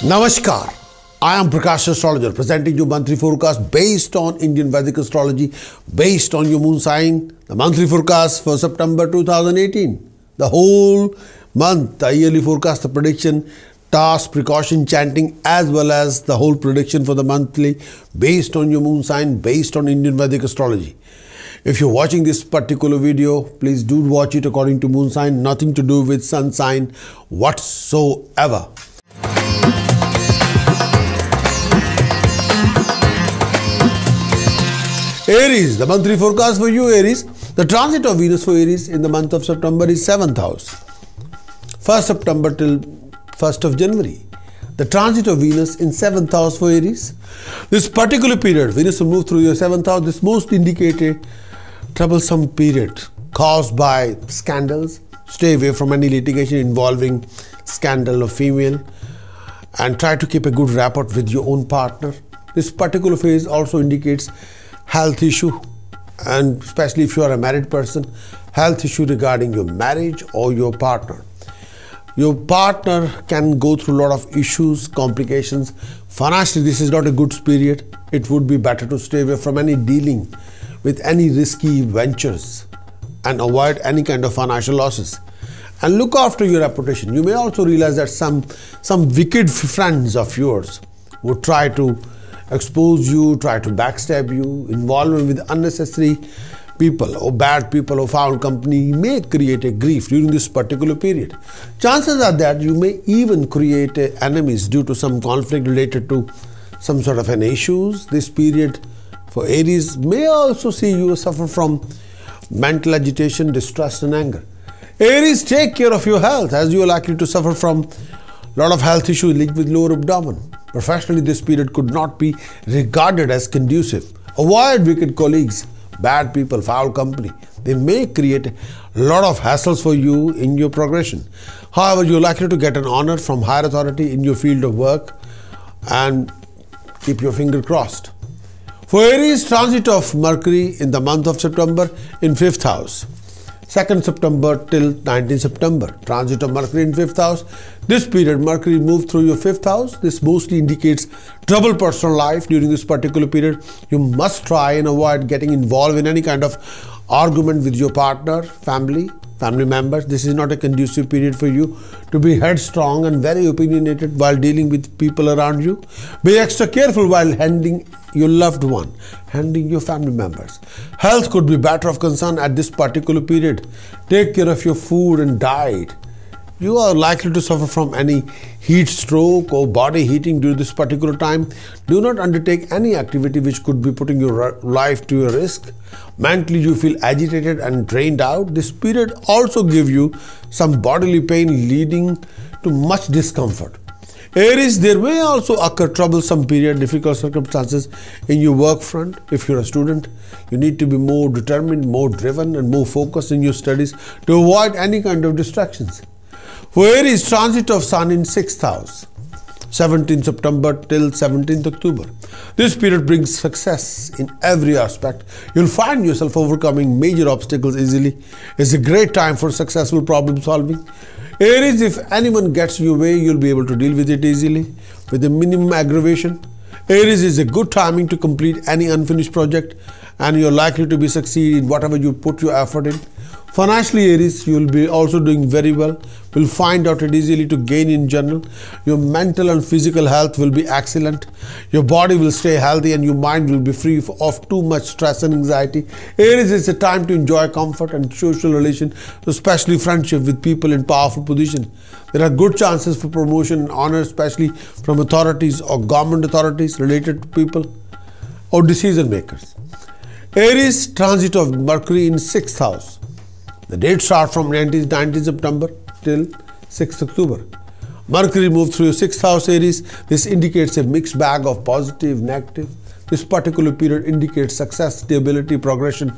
Namaskar, I am Prakash, Astrologer, presenting you monthly forecast based on Indian Vedic astrology, based on your moon sign. The monthly forecast for September 2018. The whole month, the yearly forecast, the prediction, task, precaution, chanting, as well as the whole prediction for the monthly based on your moon sign, based on Indian Vedic astrology. If you're watching this particular video, please do watch it according to moon sign, nothing to do with sun sign whatsoever. Aries, the monthly forecast for you, Aries. The transit of Venus for Aries in the month of September is 7th house. 1st September till 1st of January. The transit of Venus in 7th house for Aries. This particular period, Venus will move through your 7th house. This most indicate a troublesome period caused by scandals. Stay away from any litigation involving scandal of female and try to keep a good rapport with your own partner. This particular phase also indicates health issue, and especially if you are a married person, health issue regarding your marriage or your partner. Your partner can go through a lot of issues, complications. Financially, this is not a good period. It would be better to stay away from any dealing with any risky ventures and avoid any kind of financial losses. And look after your reputation. You may also realize that some wicked friends of yours would try to expose you, try to backstab you, involvement with unnecessary people or bad people or foul company may create a grief during this particular period. Chances are that you may even create enemies due to some conflict related to some sort of an issues. This period for Aries may also see you suffer from mental agitation, distress and anger. Aries, take care of your health as you are likely to suffer from a lot of health issues linked with lower abdomen. Professionally, this period could not be regarded as conducive. Avoid wicked colleagues, bad people, foul company. They may create a lot of hassles for you in your progression. However, you're likely to get an honor from higher authority in your field of work and keep your finger crossed. For Aries, transit of Mercury in the month of September in 5th house. 2nd September till 19th September. Transit of Mercury in 5th house. This period, Mercury moved through your 5th house. This mostly indicates troubled personal life during this particular period. You must try and avoid getting involved in any kind of argument with your partner, family members. This is not a conducive period for you to be headstrong and very opinionated while dealing with people around you. Be extra careful while handling your loved one, handling your family members. Health could be matter of concern at this particular period. Take care of your food and diet. You are likely to suffer from any heat stroke or body heating during this particular time. Do not undertake any activity which could be putting your life to a risk. Mentally, you feel agitated and drained out. This period also gives you some bodily pain leading to much discomfort. Aries, there may also occur troublesome period, difficult circumstances in your work front. If you're a student, you need to be more determined, more driven and more focused in your studies to avoid any kind of distractions. For Aries, transit of Sun in 6th house, 17th September till 17th October. This period brings success in every aspect. You'll find yourself overcoming major obstacles easily. It's a great time for successful problem solving. Aries, if anyone gets in your way, you'll be able to deal with it easily with a minimum aggravation. Aries is a good timing to complete any unfinished project and you're likely to be succeed in whatever you put your effort in. Financially, Aries, you will be also doing very well. You'll find out it easily to gain in general. Your mental and physical health will be excellent. Your body will stay healthy and your mind will be free of too much stress and anxiety. Aries is a time to enjoy comfort and social relation, especially friendship with people in powerful position. There are good chances for promotion and honor, especially from authorities or government authorities related to people or decision makers. Aries, transit of Mercury in 6th house. The dates start from 19th September till 6th October. Mercury moved through your 6th house, Aries. This indicates a mixed bag of positive, negative. This particular period indicates success, stability, progression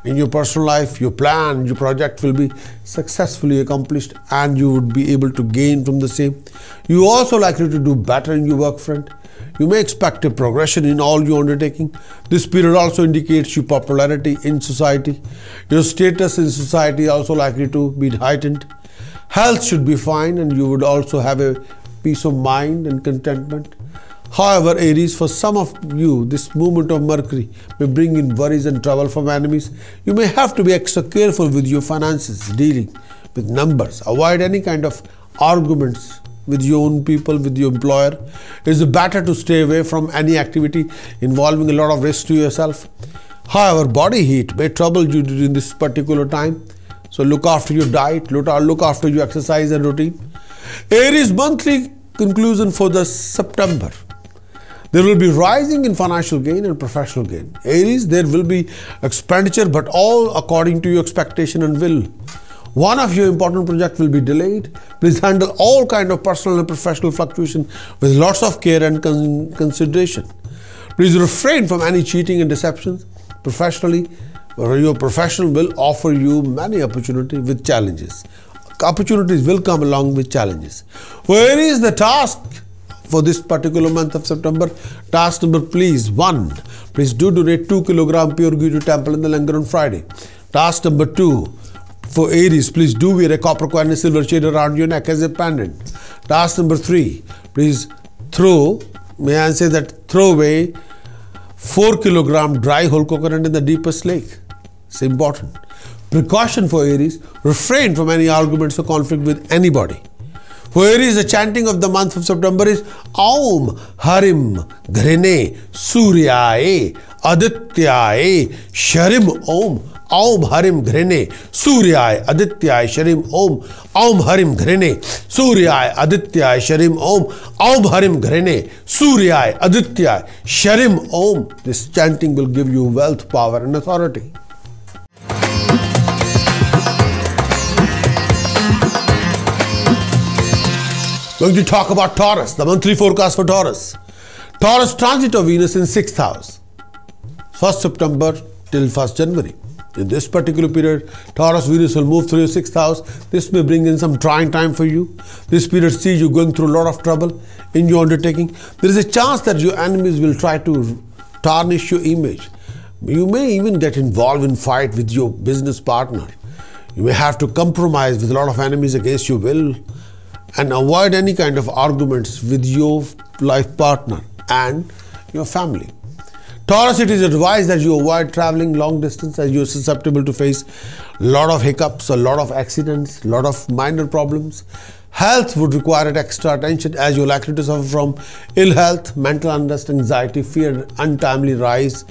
in your personal life. Your plan, your project will be successfully accomplished and you would be able to gain from the same. You are also likely to do better in your work front. You may expect a progression in all your undertaking. This period also indicates your popularity in society. Your status in society also likely to be heightened. Health should be fine and you would also have a peace of mind and contentment. However, Aries, for some of you, this movement of Mercury may bring in worries and trouble from enemies. You may have to be extra careful with your finances, dealing with numbers. Avoid any kind of arguments with your own people, with your employer. It is better to stay away from any activity involving a lot of risk to yourself. However, body heat may trouble you during this particular time. So look after your diet, look after your exercise and routine. Aries monthly conclusion for the September. There will be rising in financial gain and professional gain. Aries, there will be expenditure, but all according to your expectation and will. One of your important projects will be delayed. Please handle all kind of personal and professional fluctuation with lots of care and consideration. Please refrain from any cheating and deceptions. Professionally, your profession will offer you many opportunities with challenges. Opportunities will come along with challenges. Where is the task for this particular month of September? Task number, please. 1. Please do donate 2 kg pure ghee to temple in the Langar on Friday. Task number 2. For Aries, please do wear a copper coin and silver chain around your neck as a pendant. Task number 3. Please throw away 4 kg dry whole coconut in the deepest lake. It's important. Precaution for Aries, refrain from any arguments or conflict with anybody. For Aries, the chanting of the month of September is Om HRIM GRINEH SURAYYA ADITYA SHRIM Om. Om HRIM GRINEH SURAYYA ADITYA SHRIM Om. Om HRIM GRINEH SURAYYA ADITYA SHRIM Om. Om HRIM GRINEH SURAYYA ADITYA SHRIM Om. This chanting will give you wealth, power and authority. Going to talk about Taurus, the monthly forecast for Taurus. Taurus transit of Venus in 6th house, 1st September till 1st January. In this particular period, Taurus Venus will move through your 6th house. This may bring in some trying time for you. This period sees you going through a lot of trouble in your undertaking. There is a chance that your enemies will try to tarnish your image. You may even get involved in fight with your business partner. You may have to compromise with a lot of enemies against your will, and avoid any kind of arguments with your life partner and your family. Taurus, it is advised that you avoid traveling long distance as you are susceptible to face a lot of hiccups, a lot of accidents, a lot of minor problems. Health would require extra attention as you are likely to suffer from ill health, mental unrest, anxiety, fear, untimely rise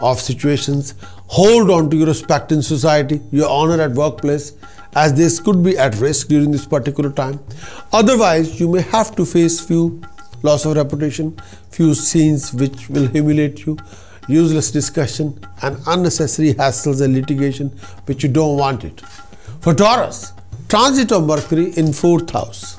of situations. Hold on to your respect in society, your honor at workplace, as this could be at risk during this particular time. Otherwise, you may have to face few loss of reputation, few scenes which will humiliate you, useless discussion and unnecessary hassles and litigation which you don't want it. For Taurus, transit of Mercury in 4th house,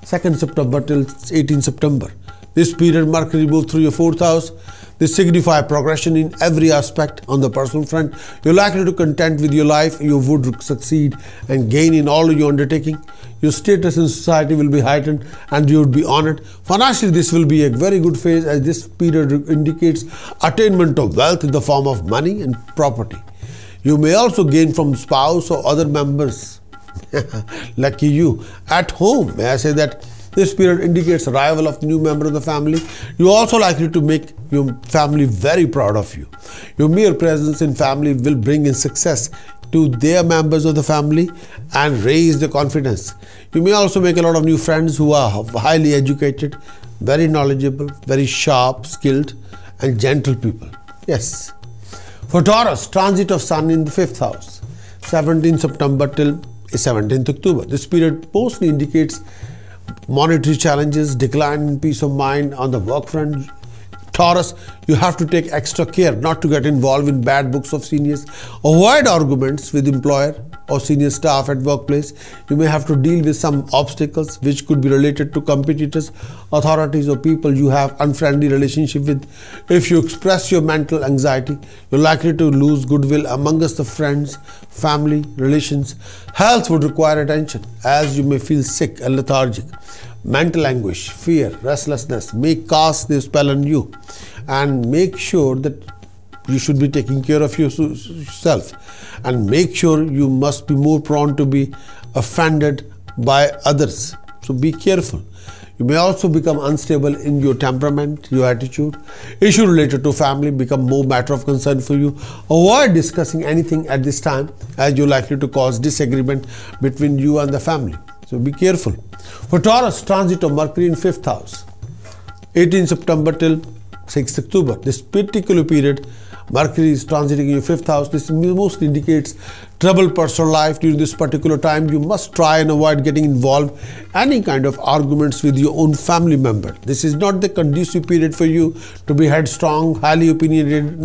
2nd September till 18th September. This period Mercury moves through your 4th house. This signifies progression in every aspect. On the personal front, you're likely to content with your life. You would succeed and gain in all your undertaking. Your status in society will be heightened and you would be honored. Financially, this will be a very good phase as this period indicates attainment of wealth in the form of money and property. You may also gain from spouse or other members. Lucky you. At home, may I say that this period indicates arrival of new member of the family. You are also likely to make your family very proud of you. Your mere presence in family will bring in success to their members of the family and raise their confidence. You may also make a lot of new friends who are highly educated, very knowledgeable, very sharp, skilled and gentle people. Yes. For Taurus, transit of Sun in the 5th house, 17th September till 17th October. This period mostly indicates monetary challenges, decline in peace of mind on the work front. Taurus, you have to take extra care not to get involved in bad books of seniors. Avoid arguments with employer or senior staff at workplace. You may have to deal with some obstacles which could be related to competitors, authorities or people you have unfriendly relationship with. If you express your mental anxiety, you're likely to lose goodwill amongst the friends, family, relations. Health would require attention as you may feel sick and lethargic. Mental anguish, fear, restlessness may cast their spell on you, and make sure that you should be taking care of yourself, and make sure you must be more prone to be offended by others. So be careful. You may also become unstable in your temperament, your attitude. Issue related to family become more matter of concern for you. Avoid discussing anything at this time as you're likely to cause disagreement between you and the family. So be careful. For Taurus, transit of Mercury in 5th house, 18 September till 6th October. This particular period, Mercury is transiting in your 5th house. This mostly indicates troubled personal life. During this particular time, you must try and avoid getting involved any kind of arguments with your own family member. This is not the conducive period for you to be headstrong, highly opinionated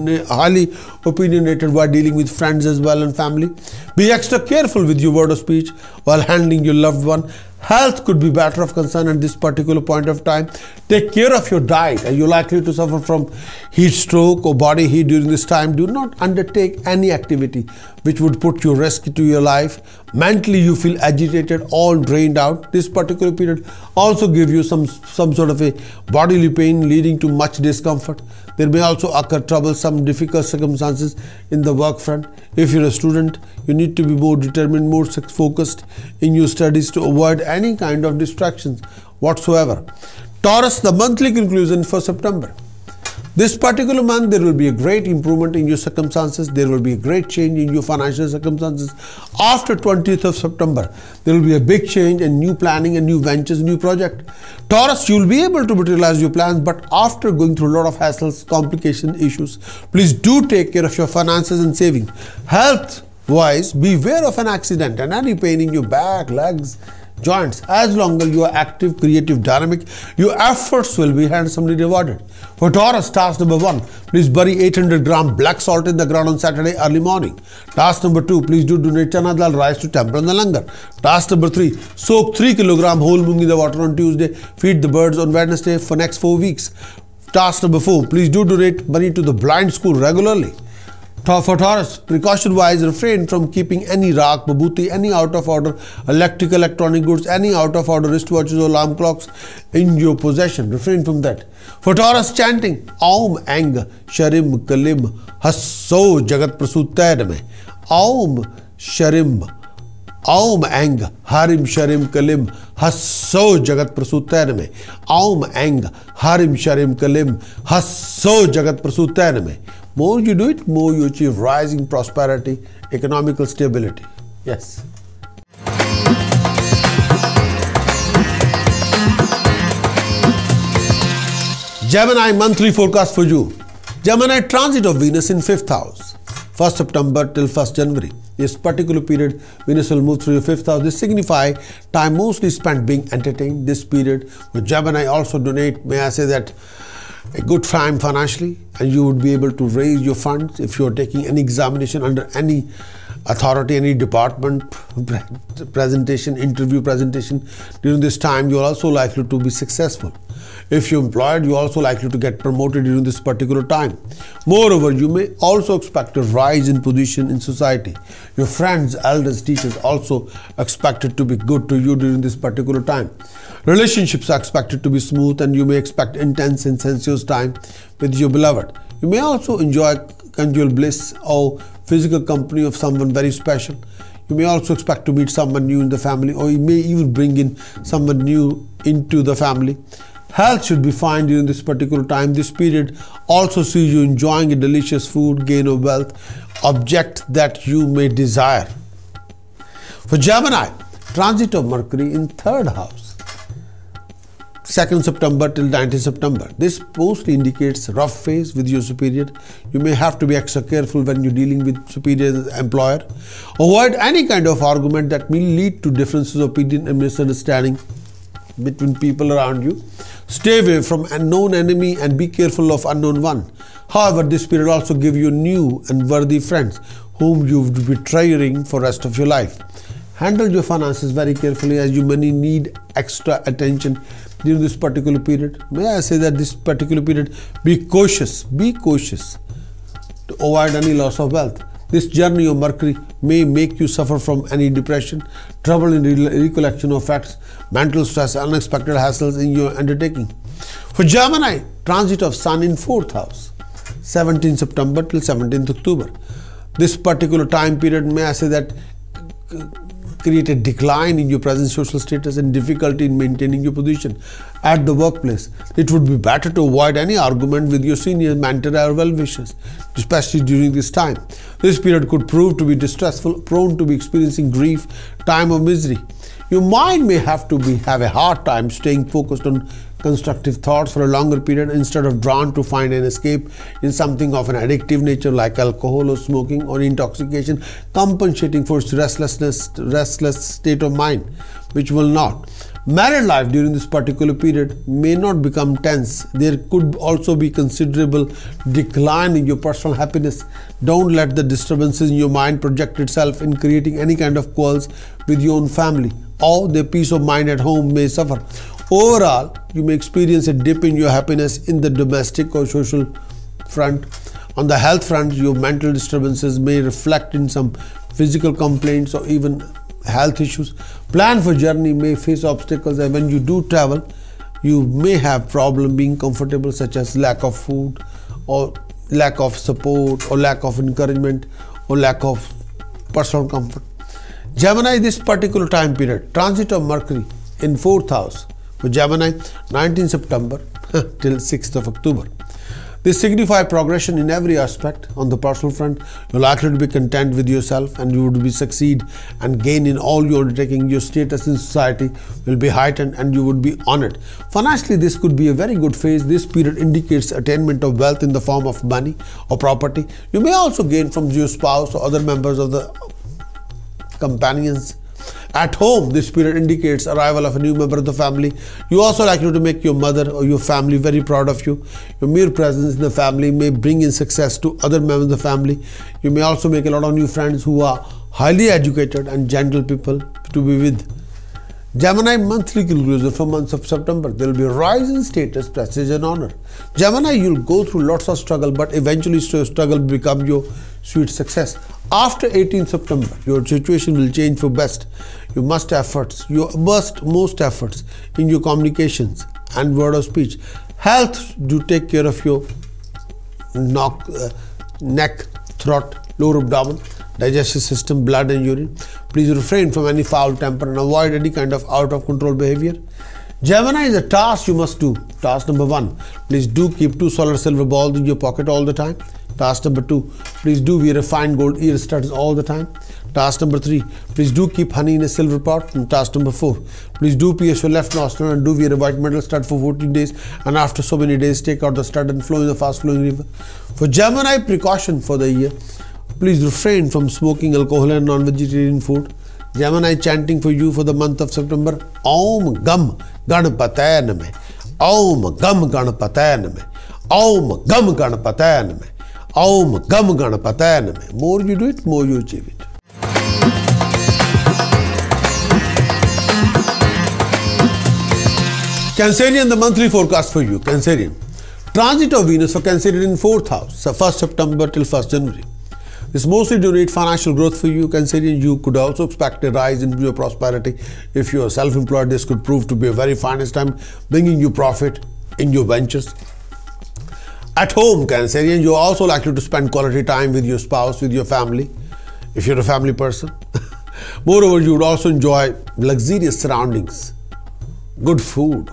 while dealing with friends as well and family. Be extra careful with your word of speech while handling your loved one. Health could be matter of concern at this particular point of time. Take care of your diet. Are you likely to suffer from heat stroke or body heat during this time? Do not undertake any activity which would put you risk to your life. Mentally, you feel agitated, all drained out. This particular period also give you some sort of a bodily pain leading to much discomfort. There may also occur troublesome, difficult circumstances in the work front. If you're a student, you need to be more determined, more focused in your studies to avoid any kind of distractions whatsoever. Taurus, the monthly conclusion for September. This particular month, there will be a great improvement in your circumstances. There will be a great change in your financial circumstances. After 20th of September, there will be a big change and new planning and new ventures, new project. Taurus, you will be able to materialize your plans, but after going through a lot of hassles, complications, issues, please do take care of your finances and saving. Health-wise, beware of an accident and any pain in your back, legs, joints. As long as you are active, creative, dynamic, your efforts will be handsomely rewarded. For Taurus, task number 1, please bury 800 gram black salt in the ground on Saturday early morning. Task number 2, please do donate chana dal rice to temple and the langar. Task number 3, soak 3 kg whole moong in the water on Tuesday, feed the birds on Wednesday for next 4 weeks. Task number 4, please do donate money to the blind school regularly. For Taurus, precaution-wise, refrain from keeping any raak, babuti, any out-of-order electronic goods, any out-of-order wristwatches or alarm clocks in your possession. Refrain from that. For Taurus, chanting Aum AING SHRIM KLIM HASSOU JAGAT PRASSUTYA. Aum SHRIM Aum AING HRIM SHRIM KLIM HASSOU JAGAT PRASSUTYA. Aum AING HRIM SHRIM KLIM HASSOU JAGAT PRASSUTYA. More you do it, more you achieve rising prosperity, economical stability. Yes. Gemini monthly forecast for you. Gemini, transit of Venus in 5th house, 1st September till 1st January. This particular period, Venus will move through your 5th house. This signifies time mostly spent being entertained. This period, with Gemini also donate, may I say that, a good time financially, and you would be able to raise your funds if you are taking any examination under any authority, any department, presentation, interview presentation. During this time, you are also likely to be successful. If you're employed, you're also likely to get promoted during this particular time. Moreover, you may also expect a rise in position in society. Your friends, elders, teachers also expected to be good to you during this particular time. Relationships are expected to be smooth, and you may expect intense and sensuous time with your beloved. You may also enjoy conjugal bliss or physical company of someone very special. You may also expect to meet someone new in the family, or you may even bring in someone new into the family. Health should be fine during this particular time. This period also sees you enjoying a delicious food, gain of wealth, object that you may desire. For Gemini, transit of Mercury in 3rd house, 2nd September till 19th September. This mostly indicates rough phase with your superior. You may have to be extra careful when you're dealing with superior employer. Avoid any kind of argument that may lead to differences of opinion and misunderstanding between people around you. Stay away from unknown enemy and be careful of unknown one. However, this period also give you new and worthy friends whom you would be treasuring for rest of your life. Handle your finances very carefully, as you may need extra attention during this particular period. May I say that this particular period, be cautious to avoid any loss of wealth. This journey of Mercury may make you suffer from any depression, trouble in recollection of facts, mental stress, unexpected hassles in your undertaking. For Gemini, transit of Sun in 4th house, 17th September till 17th October. This particular time period, may I say that, create a decline in your present social status and difficulty in maintaining your position at the workplace. It would be better to avoid any argument with your senior, mentor or well-wishers, especially during this time. This period could prove to be distressful, prone to be experiencing grief, time of misery. Your mind may have a hard time staying focused on constructive thoughts for a longer period instead of drawn to find an escape in something of an addictive nature like alcohol or smoking or intoxication, compensating for its restless state of mind, which will not. Married life during this particular period may not become tense. There could also be considerable decline in your personal happiness. Don't let the disturbances in your mind project itself in creating any kind of quarrels with your own family, or the peace of mind at home may suffer. Overall, you may experience a dip in your happiness in the domestic or social front. On the health front, your mental disturbances may reflect in some physical complaints or even health issues. Plan for journey may face obstacles, and when you do travel, you may have problem being comfortable, such as lack of food or lack of support or lack of encouragement or lack of personal comfort. Gemini, this particular time period, transit of Mercury in 4th house for Gemini, 19 September till 6th of October. This signifies progression in every aspect. On the personal front, you're likely to be content with yourself and you would be succeed and gain in all your undertaking. Your status in society will be heightened and you would be honored. Financially, this could be a very good phase. This period indicates attainment of wealth in the form of money or property. You may also gain from your spouse or other members of the companions. At home, this period indicates arrival of a new member of the family. You also likely to make your mother or your family very proud of you. Your mere presence in the family may bring in success to other members of the family. You may also make a lot of new friends who are highly educated and gentle people to be with. Gemini monthly conclusion for months of September. There will be a rise in status, prestige and honor. Gemini, you'll go through lots of struggle, but eventually struggle will become your sweet success. After 18th September, your situation will change for best. You must most efforts in your communications and word of speech. Health, do take care of your neck, throat, lower abdomen, digestive system, blood and urine. Please refrain from any foul temper and avoid any kind of out of control behavior. Gemini is a task you must do. Task number 1, please do keep 2 solid silver balls in your pocket all the time. Task number 2, please do wear a fine gold ear studs all the time. Task number 3, please do keep honey in a silver pot. And task number 4, please do pierce your left nostril and do wear a white metal stud for 14 days. And after so many days, take out the stud and flow in the fast flowing river. For Gemini, precaution for the year. Please refrain from smoking alcohol and non-vegetarian food. Gemini, chanting for you for the month of September. Om Gam Ganapataya Name. Om Gam Ganapataya Name. Om Gam Ganapataya Name. Om Gam Ganapataya Name. More you do it, more you achieve it. Cancerian, the monthly forecast for you. Cancerian. Transit of Venus for Cancerian in 4th house, 1st September till 1st January. This mostly generate financial growth for you, Cancerian. You could also expect a rise in your prosperity. If you are self-employed, this could prove to be a very finest time, bringing you profit in your ventures. At home, Cancerian, you are also likely to spend quality time with your spouse, with your family, if you're a family person. Moreover, you would also enjoy luxurious surroundings, good food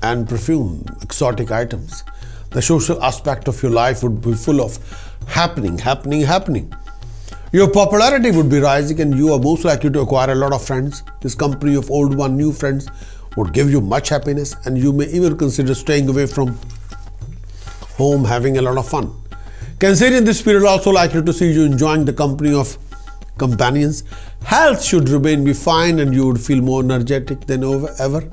and perfume, exotic items. The social aspect of your life would be full of happening. Your popularity would be rising and you are most likely to acquire a lot of friends. This company of old one, new friends would give you much happiness and you may even consider staying away from home, having a lot of fun. Cancerian, this period also likely to see you enjoying the company of companions. Health should be fine and you would feel more energetic than ever.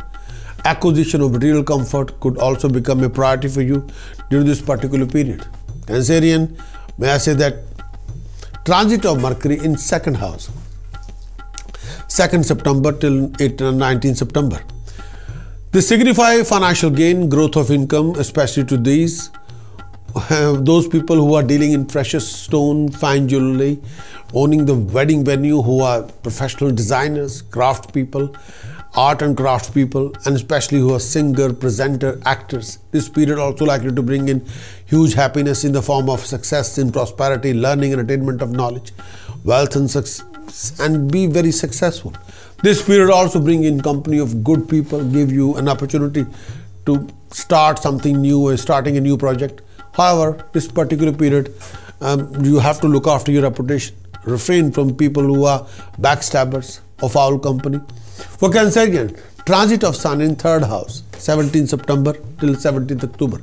Acquisition of material comfort could also become a priority for you during this particular period. Cancerian, may I say that transit of Mercury in 2nd house, 2nd September till 19th September. This signifies financial gain, growth of income, especially to those people who are dealing in precious stone, fine jewelry, owning the wedding venue, who are professional designers, craft people, art and craft people, and especially who are singer, presenter, actors. This period also likely to bring in huge happiness in the form of success in prosperity, learning and attainment of knowledge, wealth and and be very successful. This period also bring in company of good people, give you an opportunity to start something new or starting a new project. However, this particular period, you have to look after your reputation. Refrain from people who are backstabbers or foul company. For Cancerian, transit of Sun in 3rd house, 17th September till 17th October.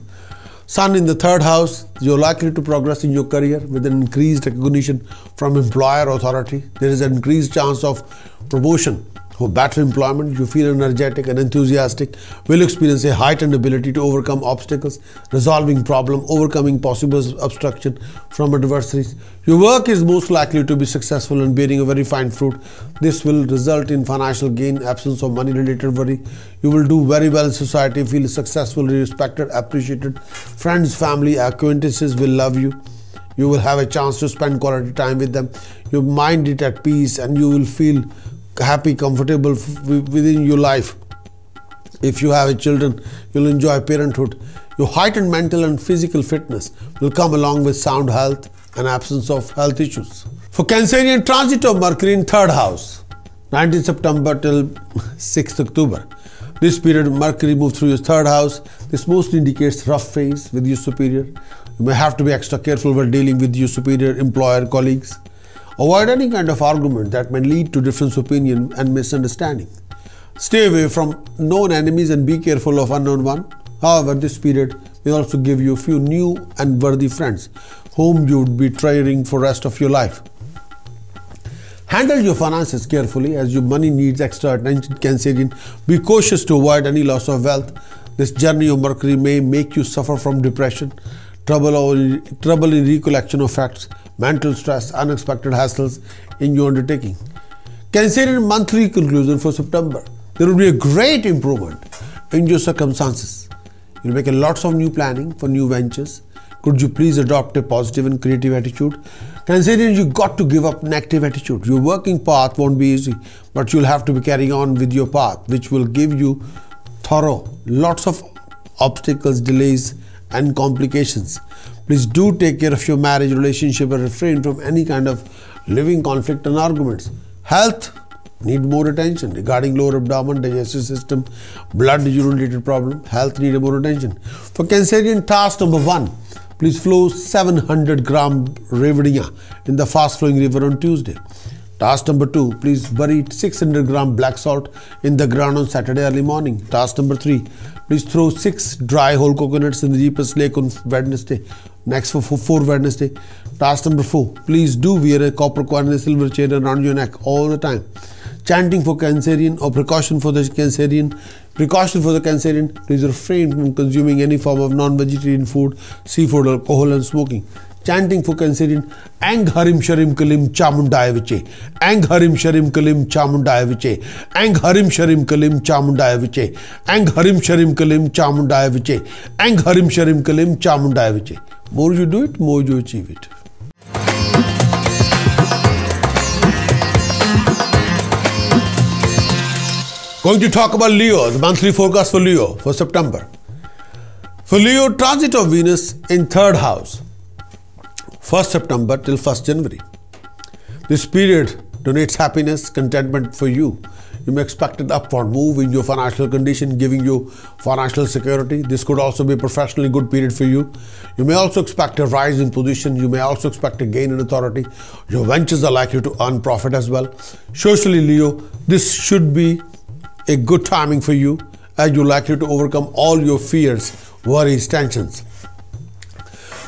Sun in the 3rd house, you're likely to progress in your career with an increased recognition from employer authority. There is an increased chance of promotion or better employment. You feel energetic and enthusiastic, will experience a heightened ability to overcome obstacles, resolving problems, overcoming possible obstruction from adversaries. Your work is most likely to be successful and bearing a very fine fruit. This will result in financial gain, absence of money related worry. You will do very well in society, feel successful, respected, appreciated. Friends, family, acquaintances will love you. You will have a chance to spend quality time with them. Your mind is at peace and you will feel happy, comfortable within your life. If you have children, you'll enjoy parenthood. Your heightened mental and physical fitness will come along with sound health and absence of health issues. For Cancerian, transit of Mercury in 3rd house, 19th September till 6th October. This period, Mercury moves through your 3rd house. This mostly indicates rough phase with your superior. You may have to be extra careful when dealing with your superior, employer, colleagues. Avoid any kind of argument that may lead to difference of opinion and misunderstanding. Stay away from known enemies and be careful of unknown ones. However, this period may also give you a few new and worthy friends whom you would be treasuring for the rest of your life. Handle your finances carefully as your money needs extra attention, Cancerian. Be cautious to avoid any loss of wealth. This journey of Mercury may make you suffer from depression, trouble in recollection of facts, mental stress, unexpected hassles in your undertaking. Cancerian monthly conclusion for September. There will be a great improvement in your circumstances. You'll make lots of new planning for new ventures. Could you please adopt a positive and creative attitude? Cancerian, you got to give up negative attitude. Your working path won't be easy, but you'll have to be carrying on with your path, which will give you lots of obstacles, delays and complications. Please do take care of your marriage relationship and refrain from any kind of living conflict and arguments. Health need more attention regarding lower abdomen, digestive system, blood related problem. Health need more attention. For Cancerian, task number 1, please flow 700 gram Revadiya in the fast flowing river on Tuesday. Task number 2, please bury 600 gram black salt in the ground on Saturday early morning. Task number 3, please throw 6 dry whole coconuts in the deepest lake on Wednesday. Next for 4 Wednesday. Task number 4, please do wear a copper coin and a silver chain around your neck all the time. Chanting for Cancerian or precaution for the Cancerian. Precaution for the Cancerian, please refrain from consuming any form of non-vegetarian food, seafood, alcohol and smoking. Chanting for Cancerian, AING HRIM SHRIM KLIM Chamundaya Viche, AING HRIM SHRIM KLIM Chamundaya Viche, AING HRIM SHRIM KLIM Chamundaya Viche, AING HRIM SHRIM KLIM Chamundaya Viche, AING HRIM SHRIM KLIM Chamundaya Viche. More you do it, more you achieve it. Going to talk about Leo, the monthly forecast for Leo for September. For Leo, transit of Venus in 3rd house, 1st September till 1st January. This period donates happiness, contentment for you. You may expect an upward move in your financial condition, giving you financial security. This could also be a professionally good period for you. You may also expect a rise in position. You may also expect a gain in authority. Your ventures are likely to earn profit as well. Socially, Leo, this should be a good timing for you as you're likely to overcome all your fears, worries, tensions.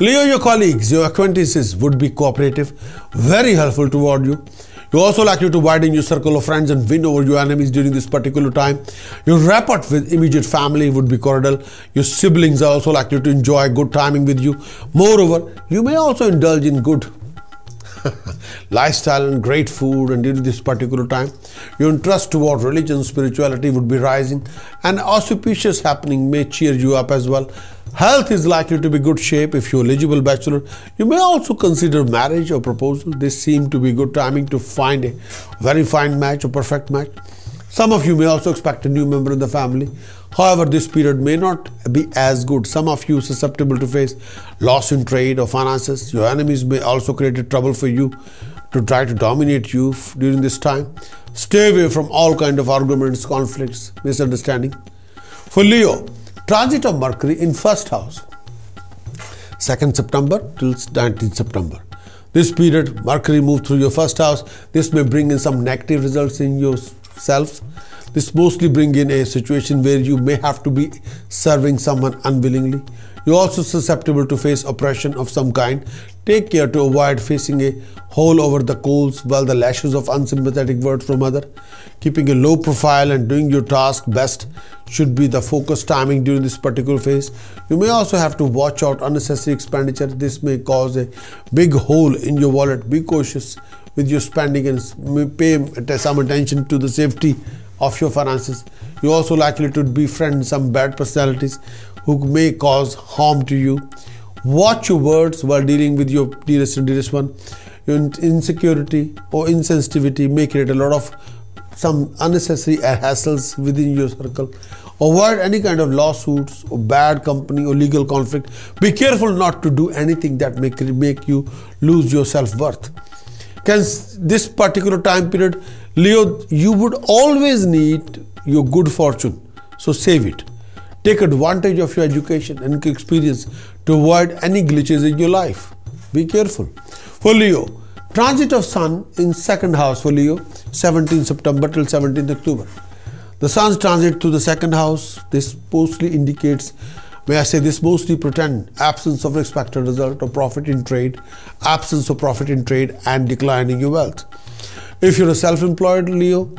Leo, your colleagues, your acquaintances would be cooperative, very helpful toward you. You're also likely to widen your circle of friends and win over your enemies during this particular time. Your rapport with immediate family would be cordial. Your siblings are also likely to enjoy good timing with you. Moreover, you may also indulge in good lifestyle and great food, and during this particular time, your interest toward religion and spirituality would be rising, and auspicious happening may cheer you up as well. Health is likely to be good shape. If you're eligible bachelor, you may also consider marriage or proposal. This seems to be good timing to find a very fine match or perfect match. Some of you may also expect a new member in the family. However, this period may not be as good. Some of you are susceptible to face loss in trade or finances. Your enemies may also create trouble for you. to try to dominate you during this time. Stay away from all kind of arguments, conflicts, misunderstanding. For Leo, transit of Mercury in first house, 2nd September till 19th September. This period, Mercury moved through your first house. This may bring in some negative results in yourselves. This mostly bring in a situation where you may have to be serving someone unwillingly. You're also susceptible to face oppression of some kind. Take care to avoid facing a hole over the coals while the lashes of unsympathetic words from other. Keeping a low profile and doing your task best should be the focus timing during this particular phase. You may also have to watch out unnecessary expenditure. This may cause a big hole in your wallet. Be cautious with your spending and pay some attention to the safety of your finances. You're also likely to befriend some bad personalities who may cause harm to you. Watch your words while dealing with your dearest and dearest one. Your insecurity or insensitivity may create a lot of some unnecessary hassles within your circle. Avoid any kind of lawsuits or bad company or legal conflict. Be careful not to do anything that may make you lose your self-worth. This particular time period, Leo, you would always need your good fortune, so save it. Take advantage of your education and experience to avoid any glitches in your life. Be careful. For Leo, transit of Sun in second house for Leo, 17th September till 17th October. The Sun's transit to the second house, this mostly indicates, this mostly pretend absence of expected result or profit in trade, absence of profit in trade and decline in your wealth. If you're a self-employed Leo,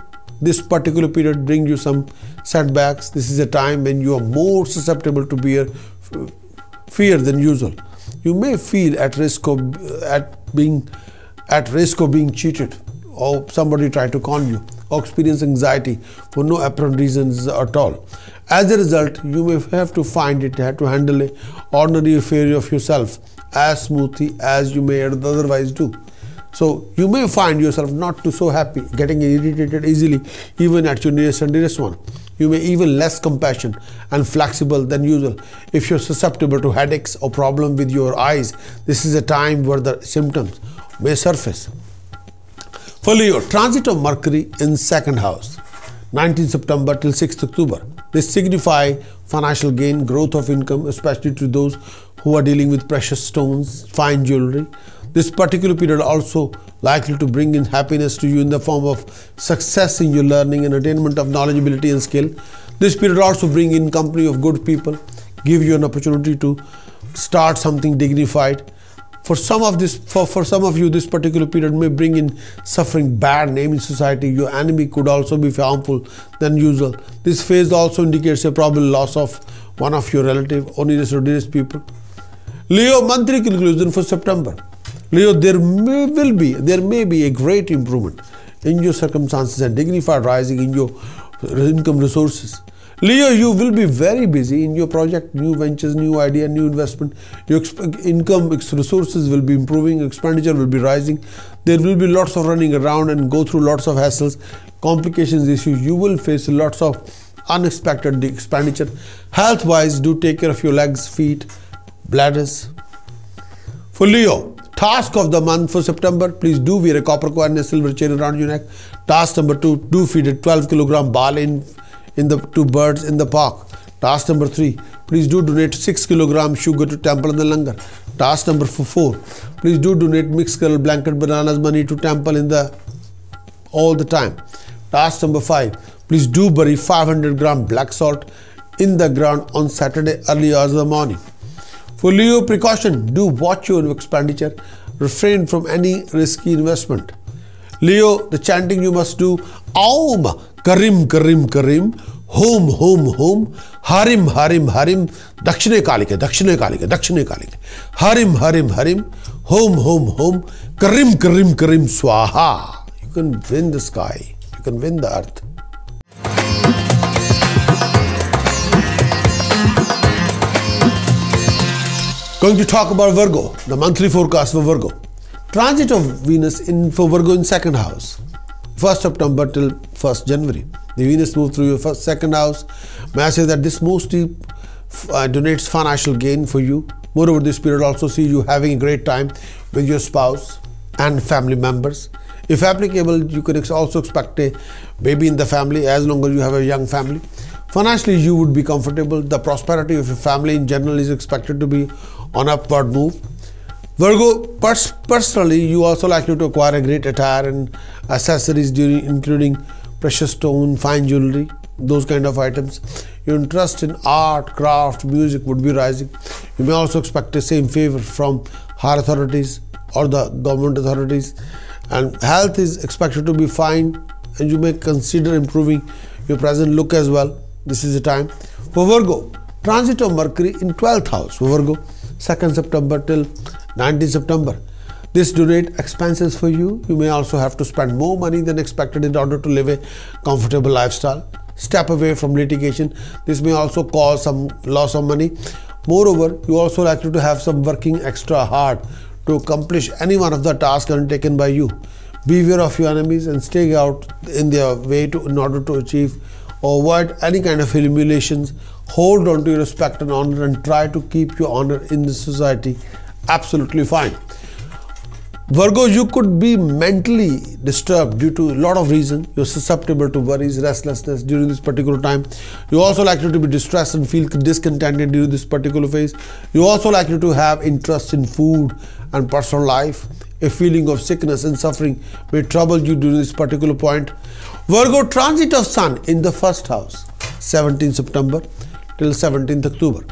this particular period brings you some setbacks. This is a time when you are more susceptible to bear fear than usual. You may feel at risk of being cheated, or somebody try to con you, or experience anxiety for no apparent reasons at all. As a result, you may have to handle an ordinary affair of yourself as smoothly as you may otherwise do. So you may find yourself not too so happy, getting irritated easily even at your nearest and dearest one. You may even less compassionate and flexible than usual. If you're susceptible to headaches or problem with your eyes, this is a time where the symptoms may surface. For Leo, transit of Mercury in second house, 19th September till 6th October. This signify financial gain, growth of income, especially to those who are dealing with precious stones, fine jewelry. This particular period also likely to bring in happiness to you in the form of success in your learning and attainment of knowledge, ability and skill. This period also bring in company of good people, give you an opportunity to start something dignified. For some of you, this particular period may bring in suffering bad name in society. Your enemy could also be harmful than usual. This phase also indicates a probable loss of one of your relative or nearest or dearest people. Leo, monthly conclusion for September. Leo, there may be a great improvement in your circumstances and dignified rising in your income resources. Leo, you will be very busy in your project, new ventures, new idea, new investment. Your income resources will be improving, expenditure will be rising. There will be lots of running around and go through lots of hassles, complications, issues. You will face lots of unexpected expenditure. Health-wise, do take care of your legs, feet, bladders. For Leo, task of the month for September, please do wear a copper coin and a silver chain around your neck. Task number 2, do feed a 12-kilogram ball to birds in the park. Task number 3, please do donate 6 kilogram sugar to temple in the langar. Task number 4, please do donate mixed color blanket bananas money to temple all the time. Task number 5, please do bury 500 gram black salt in the ground on Saturday early hours of the morning. For Leo, precaution, do watch your expenditure, refrain from any risky investment. Leo, the chanting you must do, Aum, Karim, Karim, Karim, Hom, Hom, Hom, Harim, Harim, Harim, Dakshine Kalike, Dakshine Kalike, Dakshine Kalike, Harim, Harim, Harim, Hom, Hom, Hom, Karim, Karim, Karim, Swaha. You can win the sky, you can win the earth. Going to talk about Virgo, the monthly forecast for Virgo. Transit of Venus for Virgo in second house, 1st September till 1st January. The Venus moved through your second house. May I say that this mostly donates financial gain for you. Moreover, this period also sees you having a great time with your spouse. and family members. If applicable, you can also expect a baby in the family as long as you have a young family. Financially, you would be comfortable. The prosperity of your family in general is expected to be on upward move. Virgo, personally, you also likely to acquire a great attire and accessories including precious stone, fine jewelry, those kind of items. Your interest in art, craft, music would be rising. You may also expect the same favor from higher authorities or the government authorities. And health is expected to be fine, and you may consider improving your present look as well. This is the time. For Virgo, transit of Mercury in 12th house. For Virgo, 2nd September till 19th September. This donate expenses for you. You may also have to spend more money than expected in order to live a comfortable lifestyle. Step away from litigation. This may also cause some loss of money. Moreover, you also likely to have some working extra hard to accomplish any one of the tasks undertaken by you. Beware of your enemies and stay out in their way in order to achieve or avoid any kind of humiliations. Hold on to your respect and honor and try to keep your honor in the society absolutely fine. Virgo, you could be mentally disturbed due to a lot of reasons. You're susceptible to worries, restlessness during this particular time. You're also likely to be distressed and feel discontented during this particular phase. You're also likely to have interest in food and personal life. A feeling of sickness and suffering may trouble you during this particular point. Virgo, transit of Sun in the 1st house, 17th September till 17th October.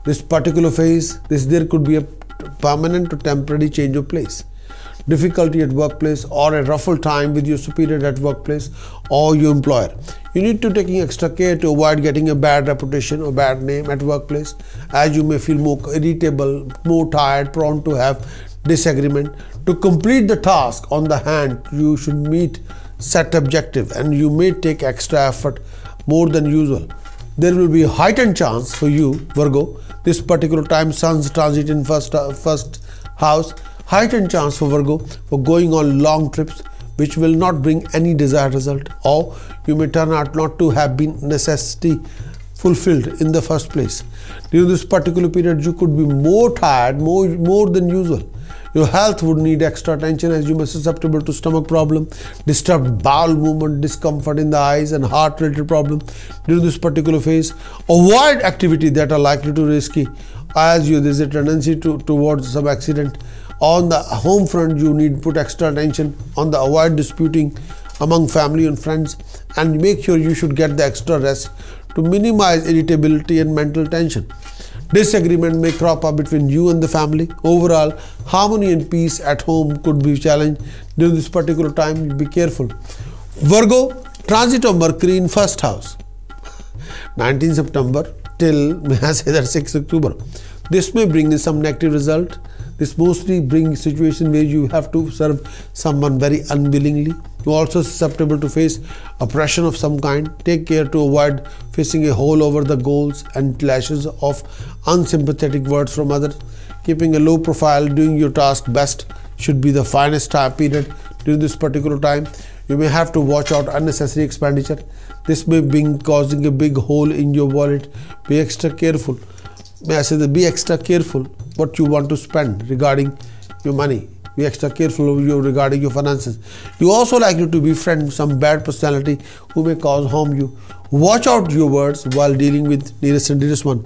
This particular phase, there could be a permanent or temporary change of place. Difficulty at workplace or a ruffled time with your superior at workplace or your employer. You need to take extra care to avoid getting a bad reputation or bad name at workplace, as you may feel more irritable, more tired, prone to have disagreement. To complete the task on the hand, you should meet set objective and you may take extra effort more than usual. There will be a heightened chance for you, Virgo. This particular time, Sun's transit in first house. Heightened chance for Virgo for going on long trips which will not bring any desired result, or you may turn out not to have been necessity fulfilled in the first place. During this particular period, you could be more tired, more than usual. Your health would need extra attention as you may be susceptible to stomach problem, disturbed bowel movement, discomfort in the eyes and heart related problem. During this particular phase, avoid activity that are likely to risky as there is a tendency towards some accident. On the home front, you need to put extra attention on the avoid disputing among family and friends, and make sure you should get the extra rest to minimize irritability and mental tension. Disagreement may crop up between you and the family. Overall, harmony and peace at home could be challenged during this particular time. Be careful. Virgo, transit of Mercury in 1st house, 19th September till, may I say that, 6th October. This may bring some negative result. This mostly brings situation where you have to serve someone very unwillingly. You are also susceptible to face oppression of some kind. Take care to avoid facing a hole over the goals and lashes of unsympathetic words from others. Keeping a low profile, doing your task best should be the finest time period. During this particular time, you may have to watch out unnecessary expenditure. This may be causing a big hole in your wallet. Be extra careful. May I say that be extra careful what you want to spend regarding your money. Be extra careful regarding your finances. You also likely to befriend some bad personality who may cause harm you. Watch out your words while dealing with nearest and dearest one.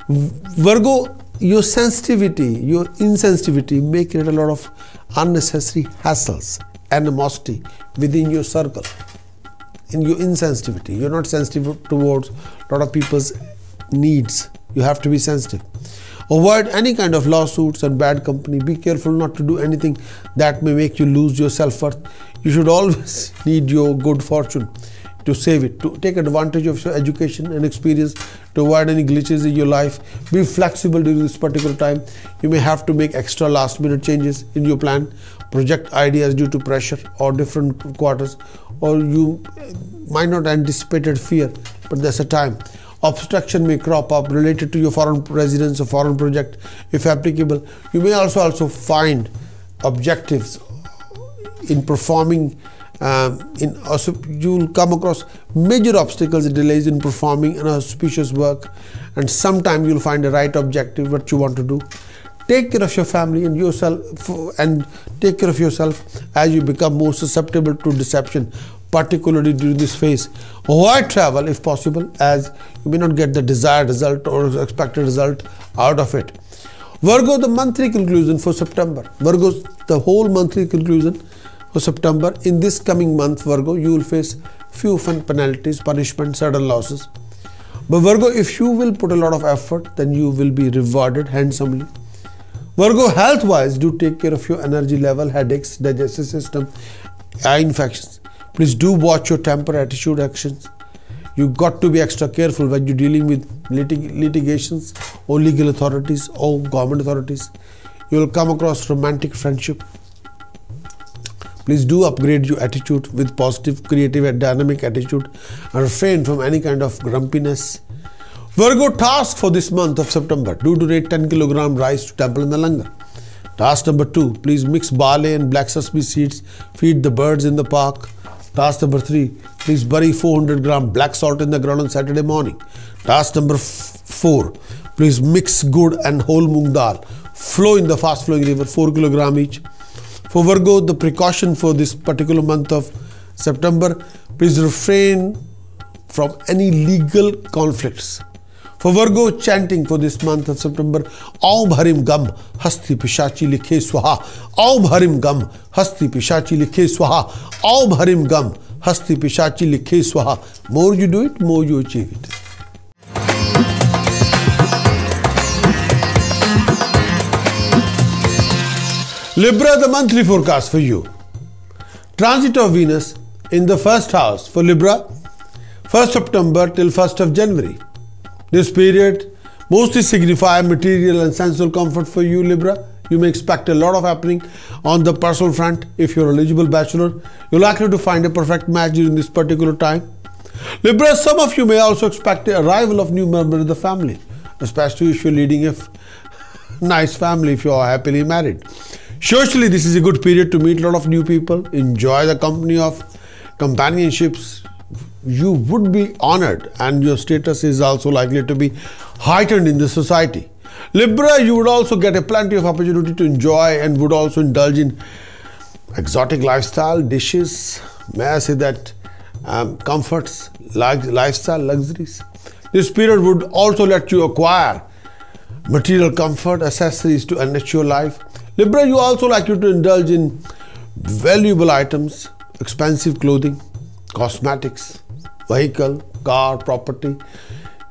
Virgo, your sensitivity, your insensitivity may create a lot of unnecessary hassles, animosity within your circle. In your insensitivity, you're not sensitive towards a lot of people's needs. You have to be sensitive. Avoid any kind of lawsuits and bad company. Be careful not to do anything that may make you lose your self-worth. You should always need your good fortune to save it, to take advantage of your education and experience, to avoid any glitches in your life. Be flexible during this particular time. You may have to make extra last-minute changes in your plan, project ideas due to pressure or different quarters, or you might not anticipated fear, but there's a time. Obstruction may crop up related to your foreign residence or foreign project. If applicable, you may also find objectives in performing. You'll come across major obstacles and delays in performing an auspicious work, and sometimes you'll find the right objective what you want to do. Take care of your family and yourself, and take care of yourself as you become more susceptible to deception, particularly during this phase. Avoid travel if possible, as you may not get the desired result or expected result out of it. Virgo, the monthly conclusion for September. Virgo, the whole monthly conclusion for September. In this coming month, Virgo, you will face few fun penalties, punishment, sudden losses. But Virgo, if you will put a lot of effort, then you will be rewarded handsomely. Virgo, health-wise, do take care of your energy level, headaches, digestive system, eye infections. Please do watch your temper, attitude, actions. You got to be extra careful when you're dealing with litigations or legal authorities or government authorities. You will come across romantic friendship. Please do upgrade your attitude with positive, creative and dynamic attitude and refrain from any kind of grumpiness. Virgo, task for this month of September. Do donate 10 kg rice to temple in the langar. Task number 2. Please mix barley and black sesame seeds. Feed the birds in the park. Task number 3. Please bury 400 gram black salt in the ground on Saturday morning. Task number 4. Please mix good and whole moong dal. Flow in the fast flowing river, 4 kg each. For Virgo, the precaution for this particular month of September, please refrain from any legal conflicts. For Virgo, chanting for this month of September, Aum Harim Gam Hasti Pishachi Likhe Swaha. Aum Harim Gam Hasti Pishachi Likhe Swaha. Aum Harim Gam Hasti Pishachi Likhe Swaha. More you do it, more you achieve it. Libra, the monthly forecast for you. Transit of Venus in the first house for Libra, 1st September till 1st of January. This period mostly signify material and sensual comfort for you, Libra. You may expect a lot of happening on the personal front. If you're an eligible bachelor, you're likely to find a perfect match during this particular time. Libra, some of you may also expect the arrival of new members of the family, especially if you're leading a nice family, if you are happily married. Socially, this is a good period to meet a lot of new people, enjoy the company of companionships. You would be honored and your status is also likely to be heightened in the society. Libra, you would also get a plenty of opportunity to enjoy and would also indulge in exotic lifestyle, dishes, may I say that, comforts, lifestyle, luxuries. This period would also let you acquire material comfort, accessories to enrich your life. Libra, you also likely to indulge in valuable items, expensive clothing, cosmetics, vehicle, car, property,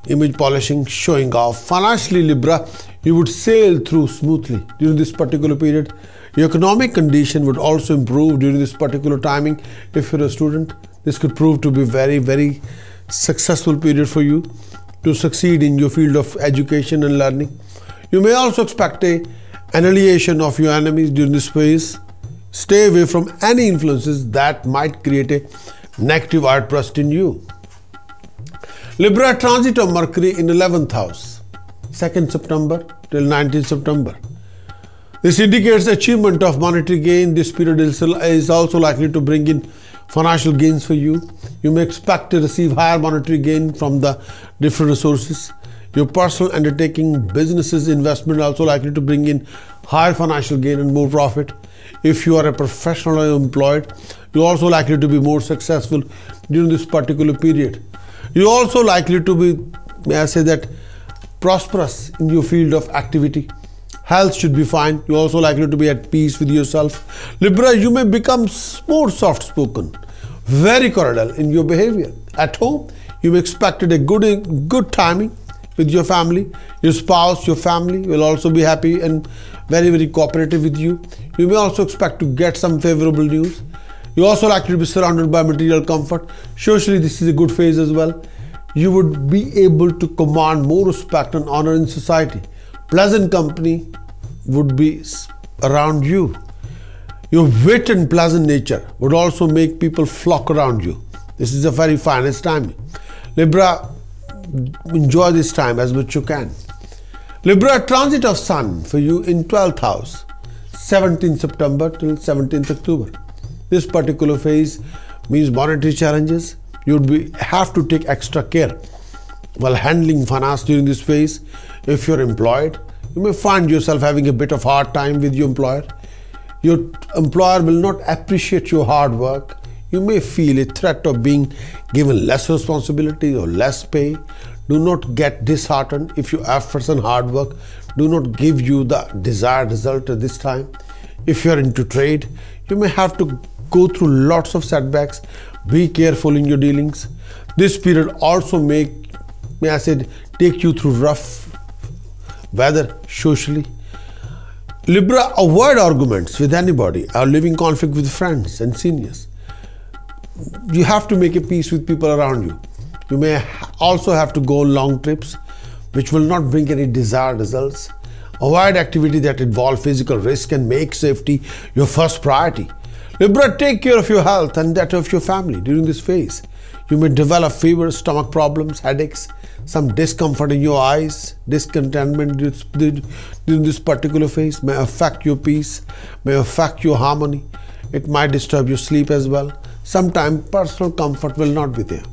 image polishing, showing off. Financially, Libra, you would sail through smoothly during this particular period. Your economic condition would also improve during this particular timing. If you're a student, this could prove to be very, very successful period for you to succeed in your field of education and learning. You may also expect an annihilation of your enemies during this phase. Stay away from any influences that might create a negative outburst in you. Libra, transit of Mercury in 11th house, 2nd September till 19th September. This indicates achievement of monetary gain. This period is also likely to bring in financial gains for you. You may expect to receive higher monetary gain from the different resources. Your personal undertaking, businesses, investment also likely to bring in higher financial gain and more profit. If you are a professional or employed, you're also likely to be more successful during this particular period. You're also likely to be, may I say that, prosperous in your field of activity. Health should be fine. You're also likely to be at peace with yourself. Libra, you may become more soft-spoken, very cordial in your behavior. At home, you may expect a good timing with your family. Your spouse, your family will also be happy and very, very cooperative with you. You may also expect to get some favorable news. You're also likely to be surrounded by material comfort. Socially, this is a good phase as well. You would be able to command more respect and honor in society. Pleasant company would be around you. Your wit and pleasant nature would also make people flock around you. This is a very finest time. Libra, enjoy this time as much you can. Libra, transit of Sun for you in 12th house, 17th September till 17th October. This particular phase means monetary challenges. You would have to take extra care while handling finance during this phase. If you're employed, You may find yourself having a bit of hard time with your employer. Your employer will not appreciate your hard work. You may feel a threat of being given less responsibility or less pay. Do not get disheartened if your efforts and hard work do not give you the desired result at this time. If you are into trade, you may have to go through lots of setbacks. Be careful in your dealings. This period also may I say, take you through rough weather socially. Libra, avoid arguments with anybody or live in conflict with friends and seniors. You have to make a peace with people around you. You may also have to go on long trips which will not bring any desired results. Avoid activity that involve physical risk and make safety your first priority. Libra, take care of your health and that of your family during this phase. You may develop fever, stomach problems, headaches, some discomfort in your eyes. Discontentment during this particular phase may affect your peace, may affect your harmony. It might disturb your sleep as well. Sometimes personal comfort will not be there.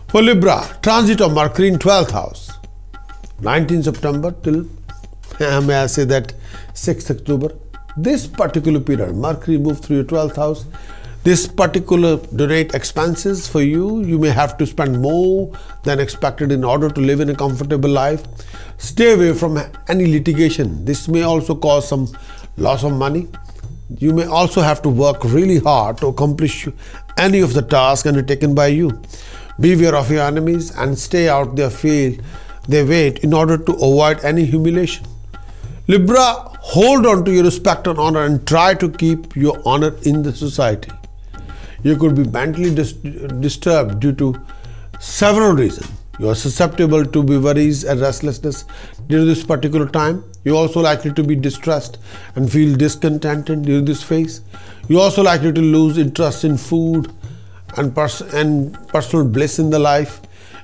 For Libra, transit of Mercury in 12th house, 19 September till, may I say that, 6th October. This particular period, Mercury moved through your 12th house. This particular donate expenses for you. You may have to spend more than expected in order to live in a comfortable life. Stay away from any litigation. This may also cause some loss of money. You may also have to work really hard to accomplish any of the tasks undertaken by you. Beware of your enemies and stay out their way in order to avoid any humiliation. Libra, hold on to your respect and honor and try to keep your honor in the society. You could be mentally disturbed due to several reasons. You are susceptible to be worries and restlessness during this particular time. You are also likely to be distressed and feel discontented during this phase. You are also likely to lose interest in food and personal bliss in the life.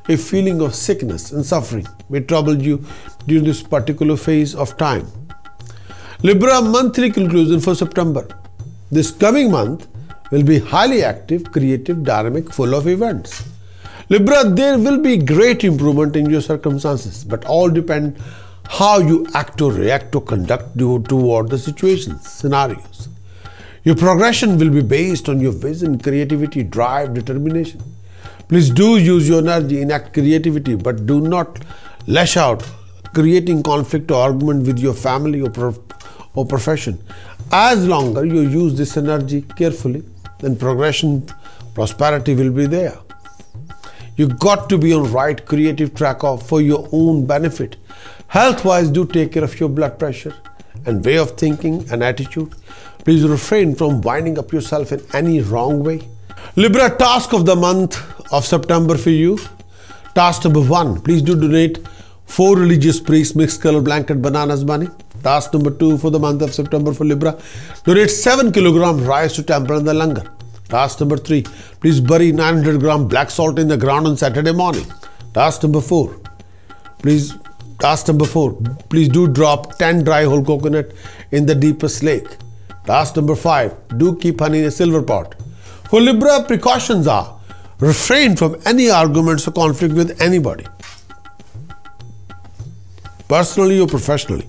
A feeling of sickness and suffering may trouble you during this particular phase of time. Libra, monthly conclusion for September. This coming month will be highly active, creative, dynamic, full of events. Libra, there will be great improvement in your circumstances, but all depend how you act or react or conduct toward the situations, scenarios. Your progression will be based on your vision, creativity, drive, determination. Please do use your energy, enact creativity, but do not lash out, creating conflict or argument with your family or profession. As long as you use this energy carefully, then progression, prosperity will be there. You got to be on right creative track for your own benefit. Health-wise, do take care of your blood pressure and way of thinking and attitude. Please refrain from winding up yourself in any wrong way. Libra, task of the month of September for you. Task number 1, please do donate 4 religious priests mixed color blanket bananas money. Task number 2 for the month of September for Libra, donate 7 kg rice to temple in the langar. Task number 3, please bury 900 gram black salt in the ground on Saturday morning. Task number 4, please do drop 10 dry whole coconut in the deepest lake. Task number 5, do keep honey in a silver pot. For Libra, precautions are refrain from any arguments or conflict with anybody, personally or professionally.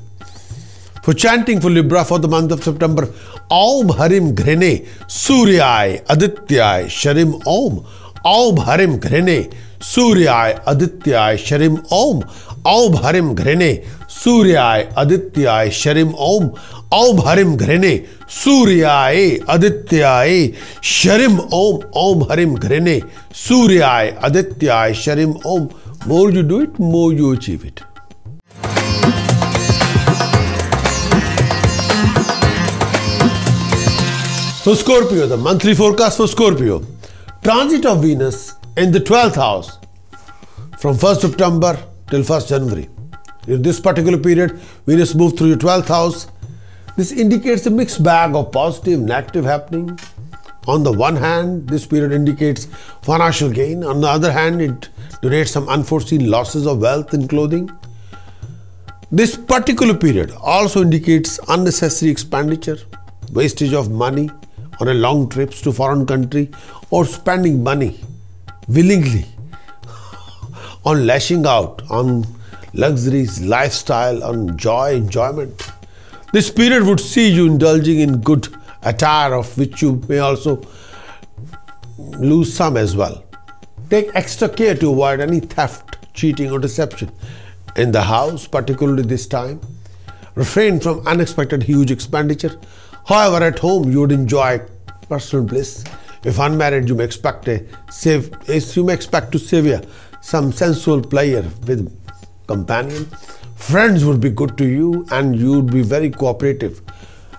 For chanting for Libra for the month of September, Om HRIM GRINEH SURAYYA ADITYAYA SHRIM Om. Om HRIM GRINEH SURAYYA ADITYAYA SHRIM Om. Om HRIM GRINEH SURAYYA ADITYAYA SHRIM Om. Om HRIM GRINEH SURAYYA ADITYAYA SHRIM Om. Om HRIM GRINEH SURAYYA ADITYAYA SHRIM Om. More you do it, more you achieve it. So Scorpio, the monthly forecast for Scorpio. Transit of Venus in the 12th house from 1st September till 1st January. In this particular period, Venus moved through your 12th house. This indicates a mixed bag of positive and negative happening. On the one hand, this period indicates financial gain. On the other hand, it donates some unforeseen losses of wealth and clothing. This particular period also indicates unnecessary expenditure, wastage of money on a long trips to foreign country, or spending money willingly on lashing out on luxuries, lifestyle, and enjoyment. This period would see you indulging in good attire, of which you may also lose some as well. Take extra care to avoid any theft, cheating, or deception in the house, particularly this time. Refrain from unexpected huge expenditure. However, at home you would enjoy personal bliss. If unmarried, you may expect to savor some sensual pleasure with companion. Friends would be good to you, and you would be very cooperative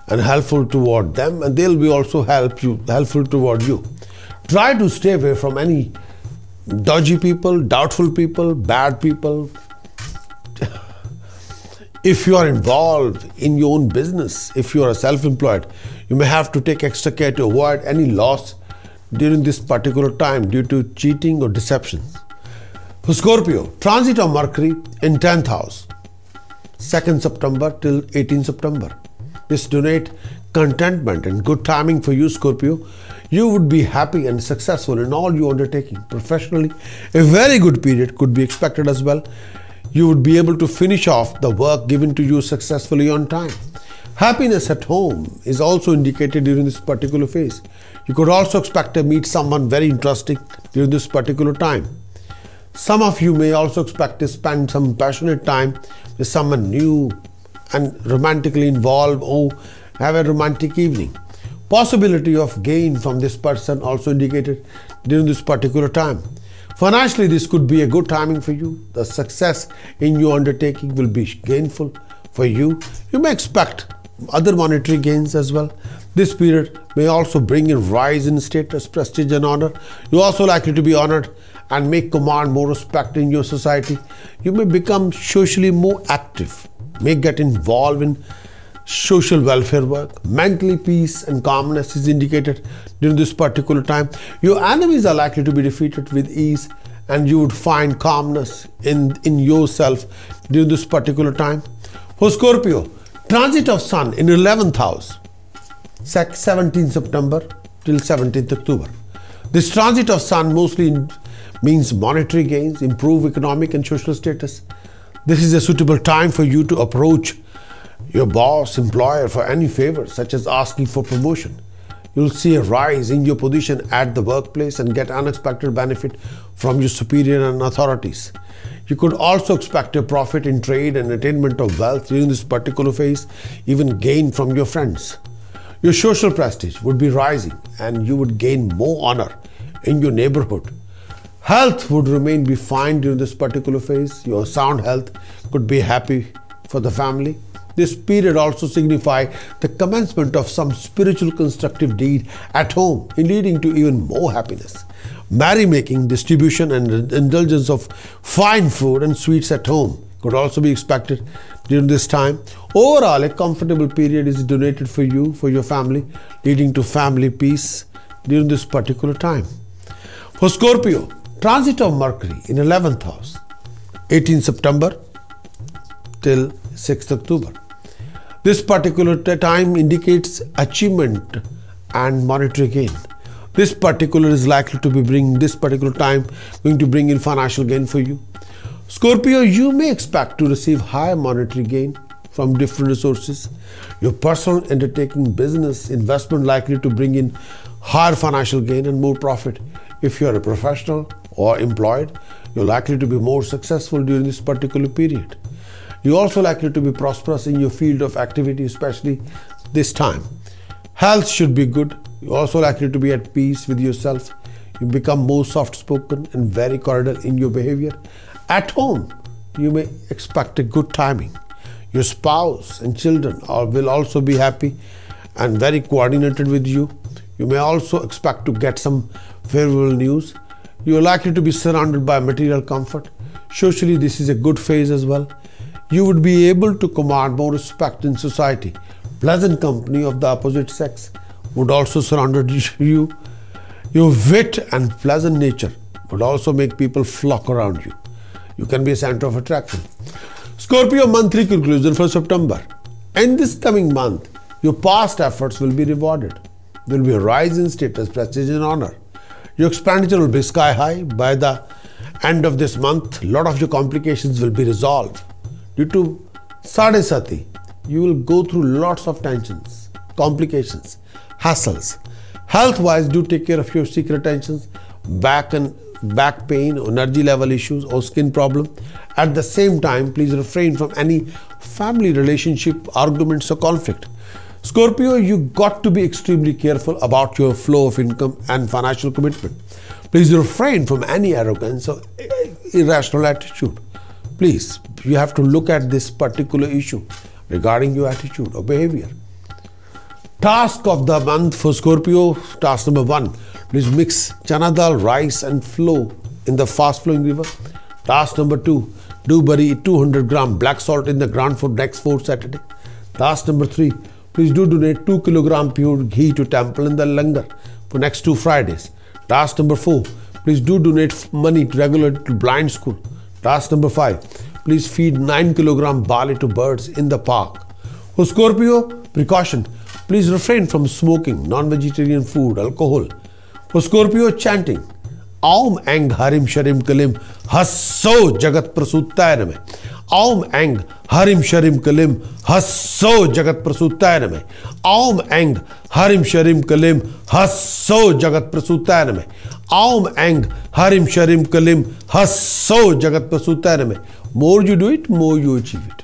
and helpful toward them, and they'll be also helpful toward you. Try to stay away from any dodgy people, doubtful people, bad people. If you are involved in your own business, if you are self-employed, you may have to take extra care to avoid any loss during this particular time due to cheating or deceptions. For Scorpio, transit of Mercury in 10th house, 2nd September till 18th September. This donate contentment and good timing for you, Scorpio. You would be happy and successful in all you undertaking. Professionally, a very good period could be expected as well. You would be able to finish off the work given to you successfully on time. Happiness at home is also indicated during this particular phase. You could also expect to meet someone very interesting during this particular time. Some of you may also expect to spend some passionate time with someone new and romantically involved, or have a romantic evening. Possibility of gain from this person also indicated during this particular time. Financially, this could be a good timing for you. The success in your undertaking will be gainful for you. You may expect other monetary gains as well. This period may also bring a rise in status, prestige, and honor. You are also likely to be honored and may command more respect in your society. You may become socially more active, may get involved in social welfare work. Mentally, peace and calmness is indicated during this particular time. Your enemies are likely to be defeated with ease, and you would find calmness in yourself during this particular time. For Scorpio, transit of Sun in 11th house, 17th September till 17th October. This transit of Sun mostly means monetary gains, improve economic and social status. This is a suitable time for you to approach your boss, employer for any favor, such as asking for promotion. You'll see a rise in your position at the workplace and get unexpected benefit from your superior and authorities. You could also expect a profit in trade and attainment of wealth during this particular phase, even gain from your friends. Your social prestige would be rising, and you would gain more honor in your neighborhood. Health would remain be fine during this particular phase. Your sound health could be happy for the family. This period also signifies the commencement of some spiritual constructive deed at home, leading to even more happiness. Merrymaking, distribution, and indulgence of fine food and sweets at home could also be expected during this time. Overall, a comfortable period is donated for you, for your family, leading to family peace during this particular time. For Scorpio, transit of Mercury in 11th house, 18th September till 6th October. This particular time indicates achievement and monetary gain. This particular is likely to be going to bring in financial gain for you. Scorpio, you may expect to receive higher monetary gain from different resources. Your personal undertaking, business, investment likely to bring in higher financial gain and more profit. If you are a professional or employed, you're likely to be more successful during this particular period. You're also likely to be prosperous in your field of activity, especially this time. Health should be good. You're also likely to be at peace with yourself. You become more soft-spoken and very cordial in your behavior. At home, you may expect a good timing. Your spouse and children will also be happy and very coordinated with you. You may also expect to get some favorable news. You are likely to be surrounded by material comfort. Socially, this is a good phase as well. You would be able to command more respect in society. Pleasant company of the opposite sex would also surround you. Your wit and pleasant nature would also make people flock around you. You can be a center of attraction. Scorpio monthly conclusion for September. In this coming month, your past efforts will be rewarded. There will be a rise in status, prestige, and honor. Your expenditure will be sky high. By the end of this month, a lot of your complications will be resolved. Due to Sadesati, you will go through lots of tensions, complications, hassles. Health-wise, do take care of your secret tensions, back pain, energy level issues or skin problem. At the same time, please refrain from any family relationship, arguments or conflict. Scorpio, you got to be extremely careful about your flow of income and financial commitment. Please refrain from any arrogance or irrational attitude. Please, you have to look at this particular issue regarding your attitude or behavior. Task of the month for Scorpio, task number 1. Please mix chana dal, rice and flow in the fast flowing river. Task number 2. Do bury 200 gram black salt in the ground for next 4th Saturday. Task number 3. Please do donate 2 kg pure ghee to temple in the langar for next 2 Fridays. Task number 4. Please do donate money to regular to blind school. Task number 5. Please feed 9 kg barley to birds in the park. For Scorpio, precaution. Please refrain from smoking, non-vegetarian food, alcohol. For Scorpio, chanting. Aum AING HRIM SHRIM KLIM HASSOU JAGAT PRASSUTYA NAME. Aum AING HRIM SHRIM KLIM HASSOU JAGAT PRASSUTYA NAME. Aum AING HRIM SHRIM KLIM HASSOU JAGAT PRASSUTYA NAME. Aum AING HRIM SHRIM KLIM HASSOU JAGAT PRASSUTYA NAME. More you do it, more you achieve it.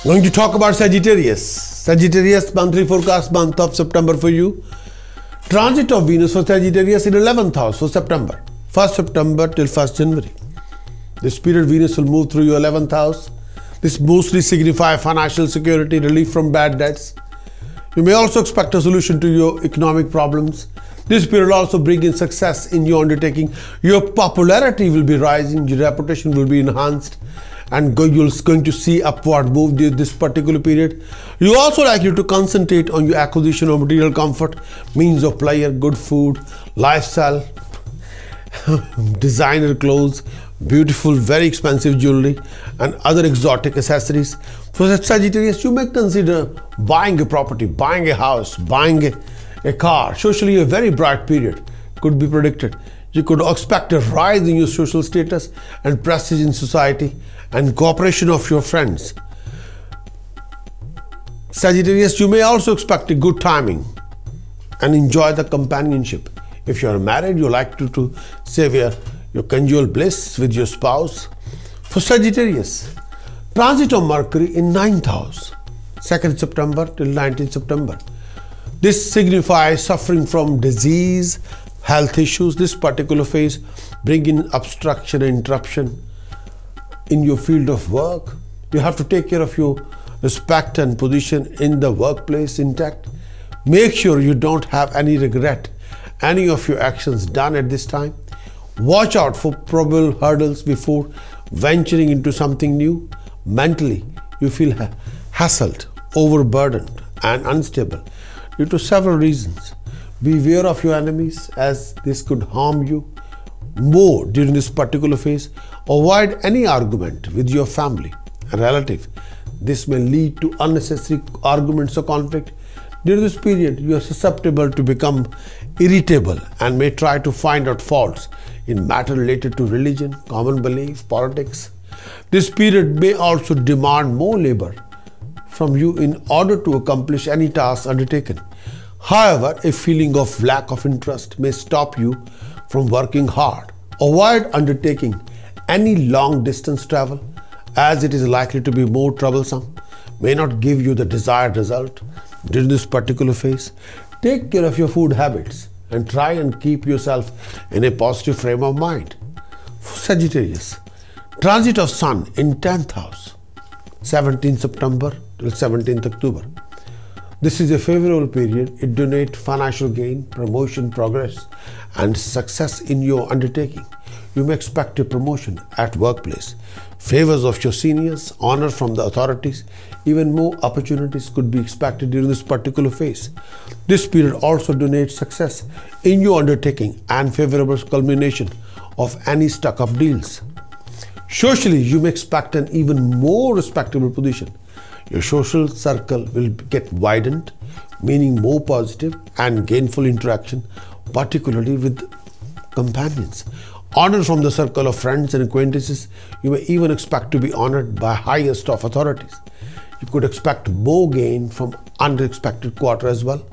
Going to talk about Sagittarius. Sagittarius monthly forecast, month of September for you. Transit of Venus for Sagittarius in 11th house for September. 1st September till 1st January. This period Venus will move through your 11th house. This mostly signifies financial security, relief from bad debts. You may also expect a solution to your economic problems. This period also brings in success in your undertaking. Your popularity will be rising, your reputation will be enhanced, and you're going to see upward move during this particular period. You also likely to concentrate on your acquisition of material comfort, means of pleasure, good food, lifestyle, designer clothes, beautiful, very expensive jewelry, and other exotic accessories. For Sagittarius, you may consider buying a property, buying a house, buying a car. Socially, a very bright period could be predicted. You could expect a rise in your social status and prestige in society and cooperation of your friends. Sagittarius, you may also expect a good timing and enjoy the companionship. If you are married, you like to savor your conjugal bliss with your spouse. For Sagittarius, transit of Mercury in 9th house, 2nd September till 19th September. This signifies suffering from disease, health issues. This particular phase brings in obstruction and interruption in your field of work. You have to take care of your respect and position in the workplace intact. Make sure you don't have any regret any of your actions done at this time. Watch out for probable hurdles before venturing into something new. Mentally, you feel hassled, overburdened and unstable due to several reasons. Beware of your enemies, as this could harm you more during this particular phase. Avoid any argument with your family and relative. This may lead to unnecessary arguments or conflict. During this period, you are susceptible to become irritable and may try to find out faults in matters related to religion, common belief, politics. This period may also demand more labor from you in order to accomplish any task undertaken. However, a feeling of lack of interest may stop you from working hard. Avoid undertaking any long distance travel, as it is likely to be more troublesome, may not give you the desired result during this particular phase. Take care of your food habits and try and keep yourself in a positive frame of mind. For Sagittarius, transit of Sun in 10th house, 17th September till 17th October. This is a favorable period. It donates financial gain, promotion, progress, and success in your undertaking. You may expect a promotion at workplace, favors of your seniors, honor from the authorities. Even more opportunities could be expected during this particular phase. This period also donates success in your undertaking and favorable culmination of any stuck-up deals. Socially, you may expect an even more respectable position. Your social circle will get widened, meaning more positive and gainful interaction, particularly with companions. Honor from the circle of friends and acquaintances. You may even expect to be honored by highest of authorities. You could expect more gain from unexpected quarter as well.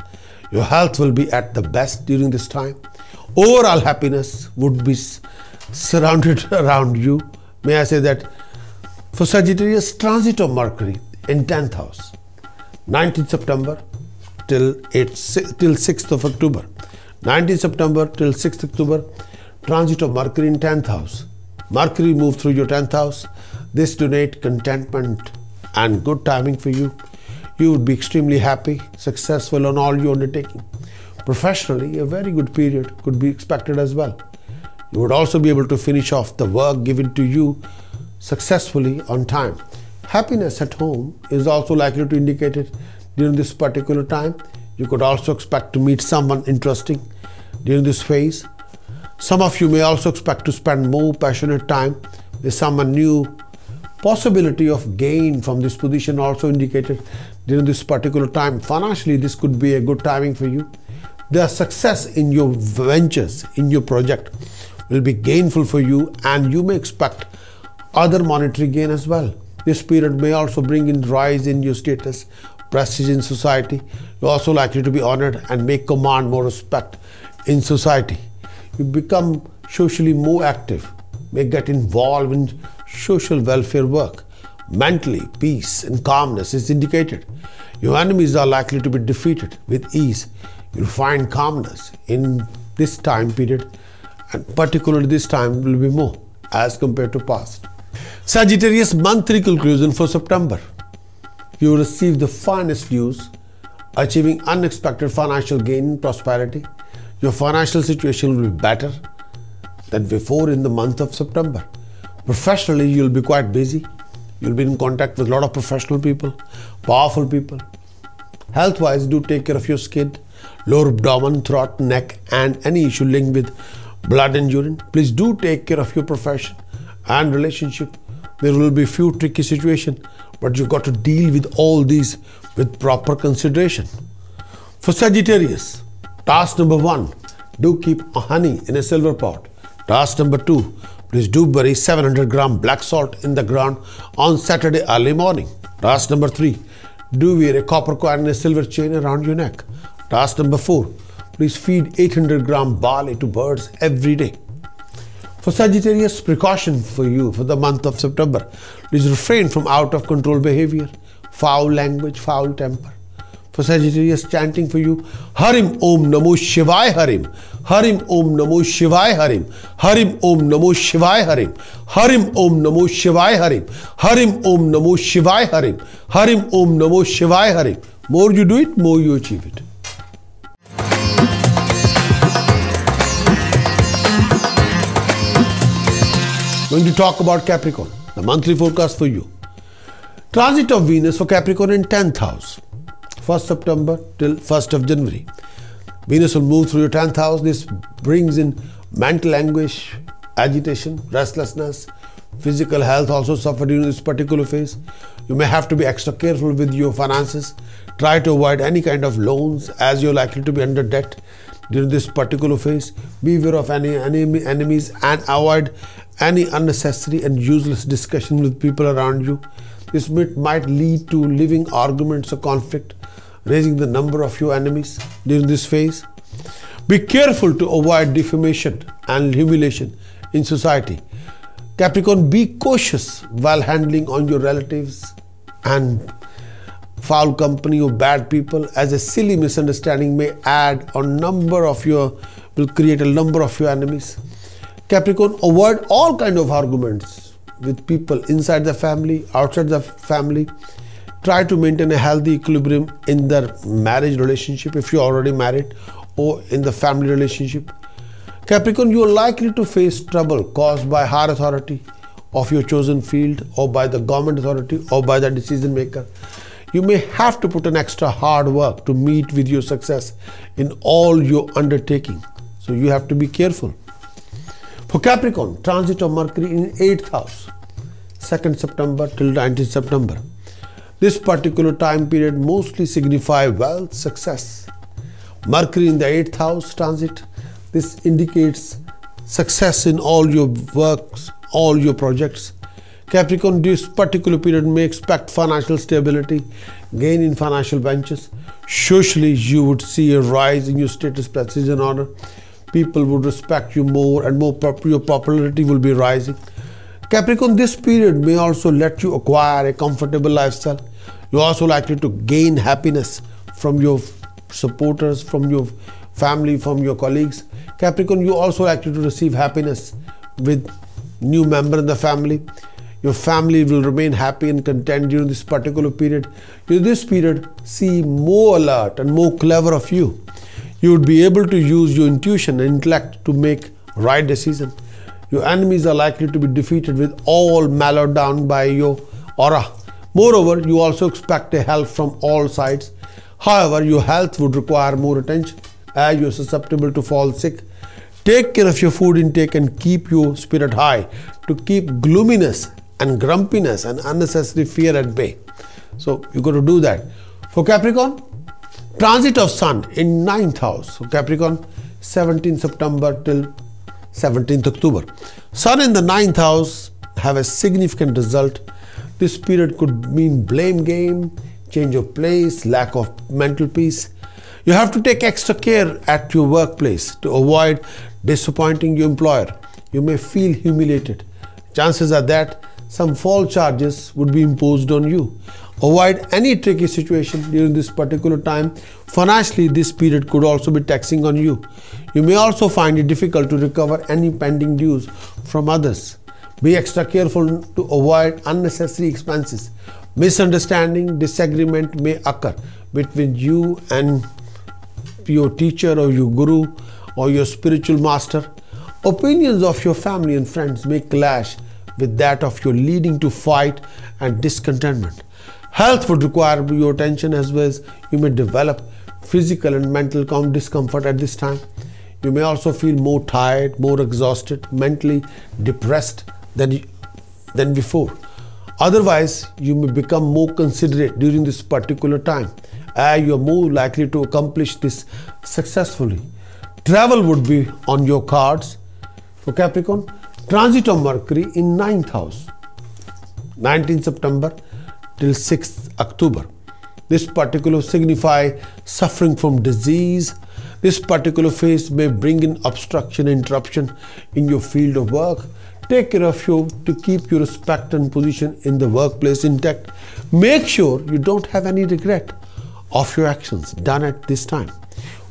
Your health will be at the best during this time. Overall happiness would be surrounded around you. May I say that for Sagittarius, transit of Mercury in 10th house, 19th September till 6th of October. 19th September till 6th October, transit of Mercury in 10th house. Mercury moved through your 10th house. This donate contentment and good timing for you. You would be extremely happy, successful on all your undertaking. Professionally, a very good period could be expected as well. You would also be able to finish off the work given to you successfully on time. Happiness at home is also likely to indicate it during this particular time. You could also expect to meet someone interesting during this phase. Some of you may also expect to spend more passionate time with someone new. Possibility of gain from this position also indicated during this particular time. Financially, this could be a good timing for you. The success in your ventures, in your project, will be gainful for you, and you may expect other monetary gain as well. This period may also bring in rise in your status, prestige in society. You're also likely to be honored and may command more respect in society. You become socially more active, may get involved in social welfare work. Mentally, peace and calmness is indicated. Your enemies are likely to be defeated with ease. You'll find calmness in this time period, and particularly this time will be more as compared to past. Sagittarius monthly conclusion for September. You will receive the finest news, achieving unexpected financial gain and prosperity. Your financial situation will be better than before in the month of September. Professionally, you'll be quite busy. You'll be in contact with a lot of professional people, powerful people. Health-wise, do take care of your skin, lower abdomen, throat, neck, and any issue linked with blood and urine. Please do take care of your profession and relationship. There will be few tricky situations, but you've got to deal with all these with proper consideration. For Sagittarius, task number 1, do keep honey in a silver pot. Task number 2, please do bury 700 gram black salt in the ground on Saturday early morning. Task number 3, do wear a copper coin in a silver chain around your neck. Task number 4, please feed 800 gram barley to birds every day. For Sagittarius, precaution for you for the month of September. Please refrain from out of control behavior, foul language, foul temper. For Sagittarius, chanting for you, HRIM Om Namo Shivaya HRIM, HRIM Om Namo Shivaya HRIM, HRIM Om Namo Shivaya HRIM, HRIM Om Namo Shivaya HRIM, HRIM Om Namo Shivaya HRIM, HRIM Om Namo Shivaya HRIM. More you do it, more you achieve it. Going to talk about Capricorn, the monthly forecast for you. Transit of Venus for Capricorn in 10th house, 1st September till 1st of January. Venus will move through your 10th house. This brings in mental anguish, agitation, restlessness. Physical health also suffer during this particular phase. You may have to be extra careful with your finances. Try to avoid any kind of loans as you're likely to be under debt during this particular phase. Beware of any enemies and avoid any unnecessary and useless discussion with people around you. This might lead to living arguments or conflict, raising the number of your enemies during this phase. Be careful to avoid defamation and humiliation in society. Capricorn, be cautious while handling on your relatives and foul company or bad people, as a silly misunderstanding may will create a number of your enemies. Capricorn, avoid all kind of arguments with people inside the family, outside the family. Try to maintain a healthy equilibrium in the marriage relationship if you're already married, or in the family relationship. Capricorn, you are likely to face trouble caused by higher authority of your chosen field, or by the government authority, or by the decision maker. You may have to put an extra hard work to meet with your success in all your undertaking. So you have to be careful. For Capricorn, transit of Mercury in 8th house, 2nd September till 19th September. This particular time period mostly signify wealth, success. Mercury in the 8th house transit. This indicates success in all your works, all your projects. Capricorn, this particular period may expect financial stability, gain in financial ventures. Socially, you would see a rise in your status, prestige and honor. People would respect you more and more. Your popularity will be rising. Capricorn, this period may also let you acquire a comfortable lifestyle. You're also likely to gain happiness from your supporters, from your family, from your colleagues. Capricorn, you're also likely to receive happiness with new member in the family. Your family will remain happy and content during this particular period. During this period, see more alert and more clever of you. You would be able to use your intuition and intellect to make right decision. Your enemies are likely to be defeated with all mellowed down by your aura. Moreover, you also expect a help from all sides. However, your health would require more attention as you are susceptible to fall sick. Take care of your food intake and keep your spirit high to keep gloominess and grumpiness and unnecessary fear at bay. So you got to do that. For Capricorn, transit of Sun in 9th house. So Capricorn, 17th September till 17th October. Sun in the 9th house have a significant result. This period could mean blame game, change of place, lack of mental peace. You have to take extra care at your workplace to avoid disappointing your employer. You may feel humiliated. Chances are that some false charges would be imposed on you. Avoid any tricky situation during this particular time. Financially, this period could also be taxing on you. You may also find it difficult to recover any pending dues from others. Be extra careful to avoid unnecessary expenses. Misunderstanding, disagreement may occur between you and your teacher or your guru or your spiritual master. Opinions of your family and friends may clash with that of your, leading to fight and discontentment. Health would require your attention as well as you may develop physical and mental discomfort at this time. You may also feel more tired, more exhausted, mentally depressed than before. Otherwise, you may become more considerate during this particular time as you are more likely to accomplish this successfully. Travel would be on your cards. For Capricorn, transit of Mercury in 9th house, 19th September till 6th October. This particular signify suffering from disease. This particular phase may bring in obstruction, interruption in your field of work. Take care of you to keep your respect and position in the workplace intact. Make sure you don't have any regret of your actions done at this time.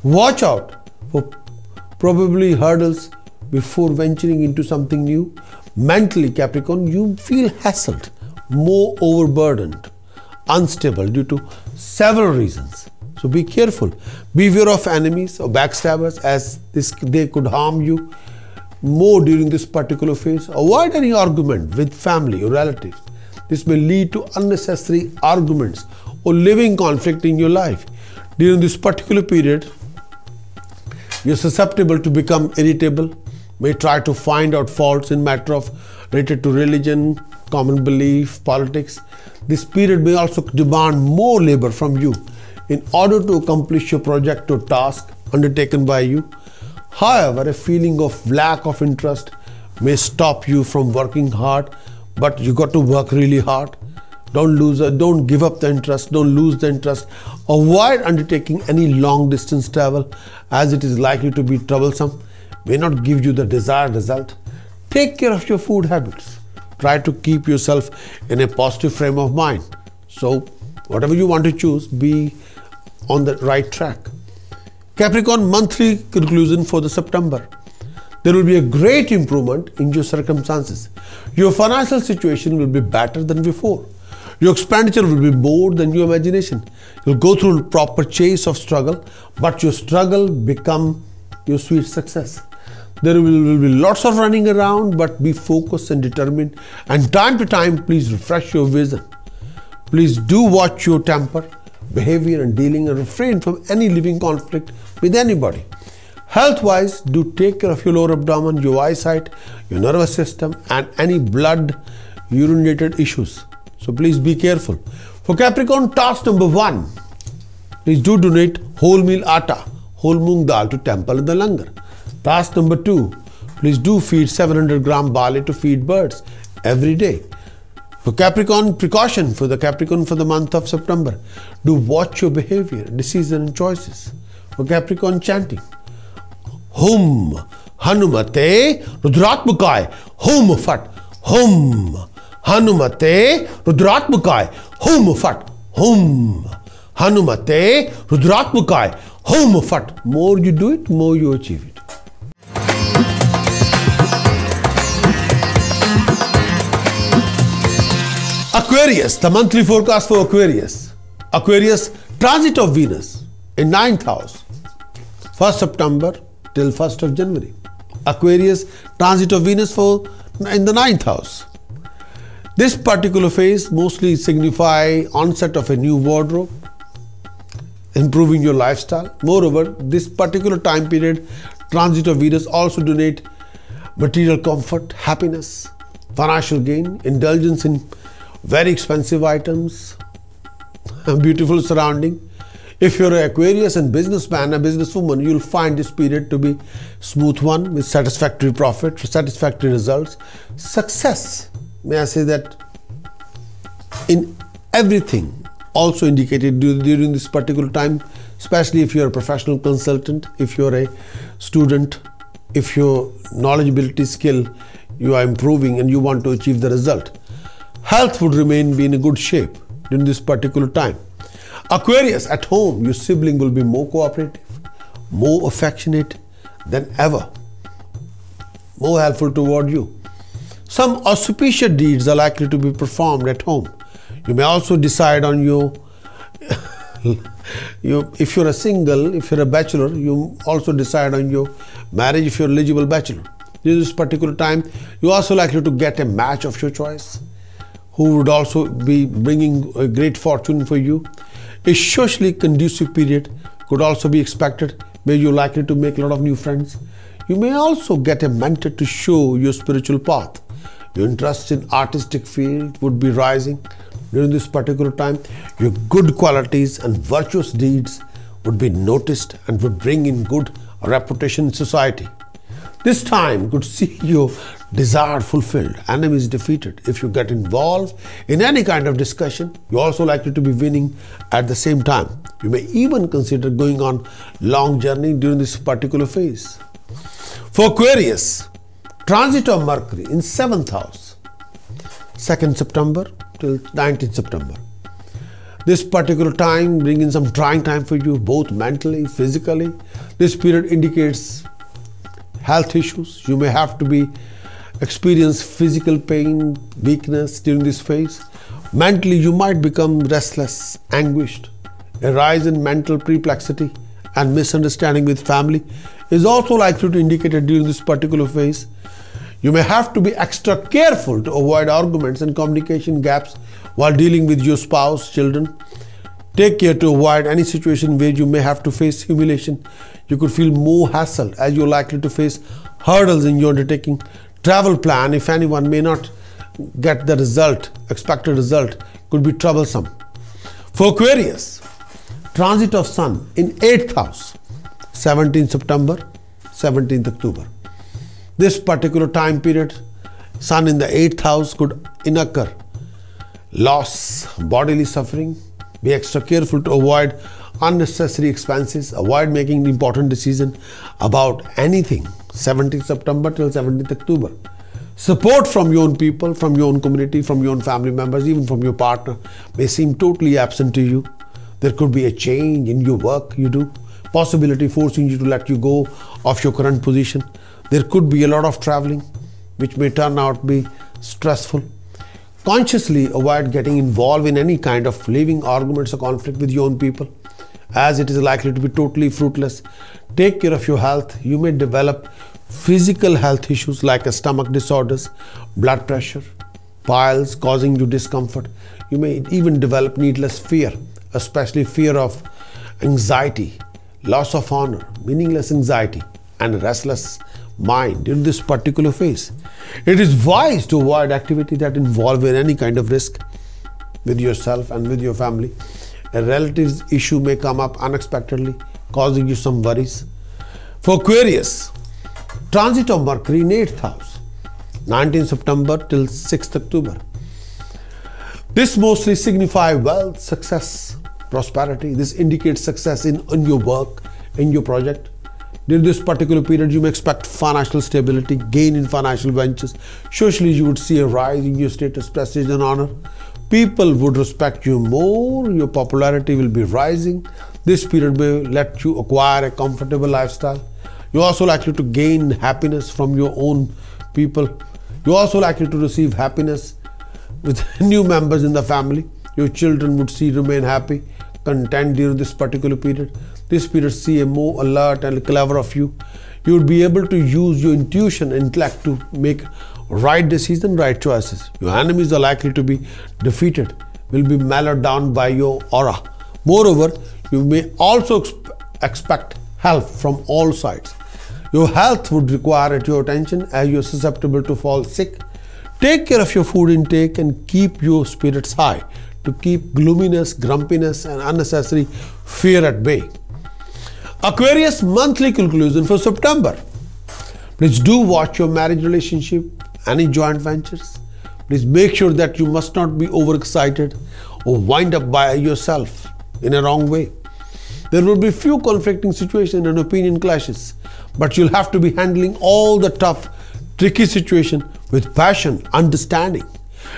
Watch out for probably hurdles before venturing into something new. Mentally, Capricorn, you feel hassled, more overburdened, unstable due to several reasons. So be careful. Beware of enemies or backstabbers as they could harm you more during this particular phase. Avoid any argument with family or relatives. This may lead to unnecessary arguments or living conflict in your life. During this particular period, you're susceptible to become irritable, may try to find out faults in matter of related to religion, common belief, politics. This period may also demand more labor from you in order to accomplish your project or task undertaken by you. However, a feeling of lack of interest may stop you from working hard, but you got to work really hard. Don't give up the interest, don't lose the interest. Avoid undertaking any long distance travel as it is likely to be troublesome, may not give you the desired result. Take care of your food habits. Try to keep yourself in a positive frame of mind. So whatever you want to choose, be on the right track. Capricorn, monthly conclusion for the September. There will be a great improvement in your circumstances. Your financial situation will be better than before. Your expenditure will be more than your imagination. You'll go through proper chase of struggle, but your struggle become your sweet success. There will be lots of running around, but be focused and determined. And time to time, please refresh your vision. Please do watch your temper, behavior and dealing, and refrain from any living conflict with anybody. Health-wise, do take care of your lower abdomen, your eyesight, your nervous system, and any blood urinated issues. So please be careful. For Capricorn, task number 1. Please do donate whole meal atta, whole moong dal to temple in the langar. Task number 2. Please do feed 700 gram barley to feed birds every day. For Capricorn, precaution for the Capricorn for the month of September. Do watch your behavior, decision and choices. For Capricorn, chanting. Hum Hanumate Rudratmukaya Hum Fat Hum Hanumate Rudratmukaya Hum Fat Hum Hanumate Rudratmukaya Hum Fat. More you do it, more you achieve it. Aquarius, the monthly forecast for Aquarius. Aquarius, transit of Venus in 9th house, 1st September till 1st of January. Aquarius, transit of Venus in the 9th house. This particular phase mostly signify onset of a new wardrobe, improving your lifestyle. Moreover, this particular time period, transit of Venus also donate material comfort, happiness, financial gain, indulgence in very expensive items, beautiful surrounding. If you're an Aquarius and businessman, a businesswoman, you'll find this period to be smooth one with satisfactory profit, satisfactory results, success. May I say that in everything also indicated during this particular time, especially if you're a professional consultant, if you're a student, if your knowledgeability skill you are improving and you want to achieve the result. Health would be in a good shape during this particular time. Aquarius, at home, your sibling will be more cooperative, more affectionate than ever, more helpful toward you. Some auspicious deeds are likely to be performed at home. You may also decide on if you're a single, if you're a bachelor, you also decide on your marriage if you're eligible bachelor. During this particular time, you're also likely to get a match of your choice, who would also be bringing a great fortune for you. A socially conducive period could also be expected, where you're likely to make a lot of new friends. You may also get a mentor to show your spiritual path. Your interest in artistic field would be rising during this particular time. Your good qualities and virtuous deeds would be noticed and would bring in good reputation in society. This time could see your desire fulfilled, enemies defeated. If you get involved in any kind of discussion, you're also likely to be winning at the same time. You may even consider going on long journey during this particular phase. For Aquarius, transit of Mercury in 7th house, 2nd September till 19th September. This particular time brings in some trying time for you, both mentally, physically. This period indicates health issues. You may have to experience physical pain, weakness during this phase. Mentally, you might become restless, anguished. A rise in mental perplexity and misunderstanding with family is also likely to indicate it during this particular phase. You may have to be extra careful to avoid arguments and communication gaps while dealing with your spouse, children. Take care to avoid any situation where you may have to face humiliation. You could feel more hassle as you're likely to face hurdles in your undertaking. Travel plan, if anyone may not get the expected result, could be troublesome. For Aquarius, transit of Sun in 8th house, 17th September, 17th October. This particular time period, Sun in the 8th house could occur loss, bodily suffering. Be extra careful to avoid unnecessary expenses. Avoid making important decisions about anything. 17th September till 17th October. Support from your own people, from your own community, from your own family members, even from your partner may seem totally absent to you. There could be a change in your work you do, possibility forcing you to let you go of your current position. There could be a lot of traveling, which may turn out to be stressful. Consciously avoid getting involved in any kind of living arguments or conflict with your own people, as it is likely to be totally fruitless. Take care of your health. You may develop physical health issues like stomach disorders, blood pressure, piles causing you discomfort. You may even develop needless fear, especially fear of anxiety, loss of honor, meaningless anxiety, and restless mind during this particular phase. It is wise to avoid activity that involve any kind of risk. with yourself and with your family. A relative's issue may come up unexpectedly, causing you some worries. For Aquarius, transit of Mercury in 8th house, 19th September till 6th October. This mostly signifies wealth, success, prosperity. This indicates success in your work, in your project. During this particular period, you may expect financial stability, gain in financial ventures. Socially, you would see a rise in your status, prestige and honor. People would respect you more. Your popularity will be rising. This period may let you acquire a comfortable lifestyle. You're also likely to gain happiness from your own people. You're also likely to receive happiness with new members in the family. Your children would remain happy, content during this particular period. This period see a more alert and clever of you. You would be able to use your intuition and intellect to make right decisions, right choices. Your enemies are likely to be defeated, will be mellowed down by your aura. Moreover, you may also expect help from all sides. Your health would require your attention as you are susceptible to fall sick. Take care of your food intake and keep your spirits high to keep gloominess, grumpiness and unnecessary fear at bay. Aquarius monthly conclusion for September. Please do watch your marriage relationship, any joint ventures. Please make sure that you must not be overexcited or wind up by yourself in a wrong way. There will be few conflicting situations and opinion clashes, but you'll have to be handling all the tough, tricky situation with passion, understanding.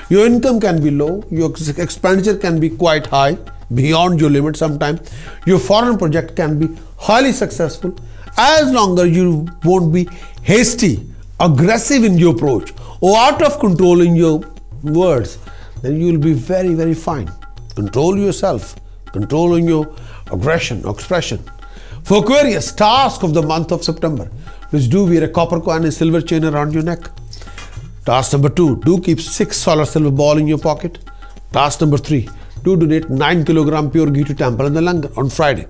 Your income can be low, your expenditure can be quite high, beyond your limit sometimes. Your foreign project can be highly successful as long as you won't be hasty, aggressive in your approach or out of control in your words. Then you will be very, very fine. Control yourself, control on your aggression, expression. For Aquarius, task of the month of September. Please do wear a copper coin and silver chain around your neck. Task number 2, do keep 6 solar silver ball in your pocket. Task number 3, do donate 9 kg pure ghee to temple in the Langar on Friday.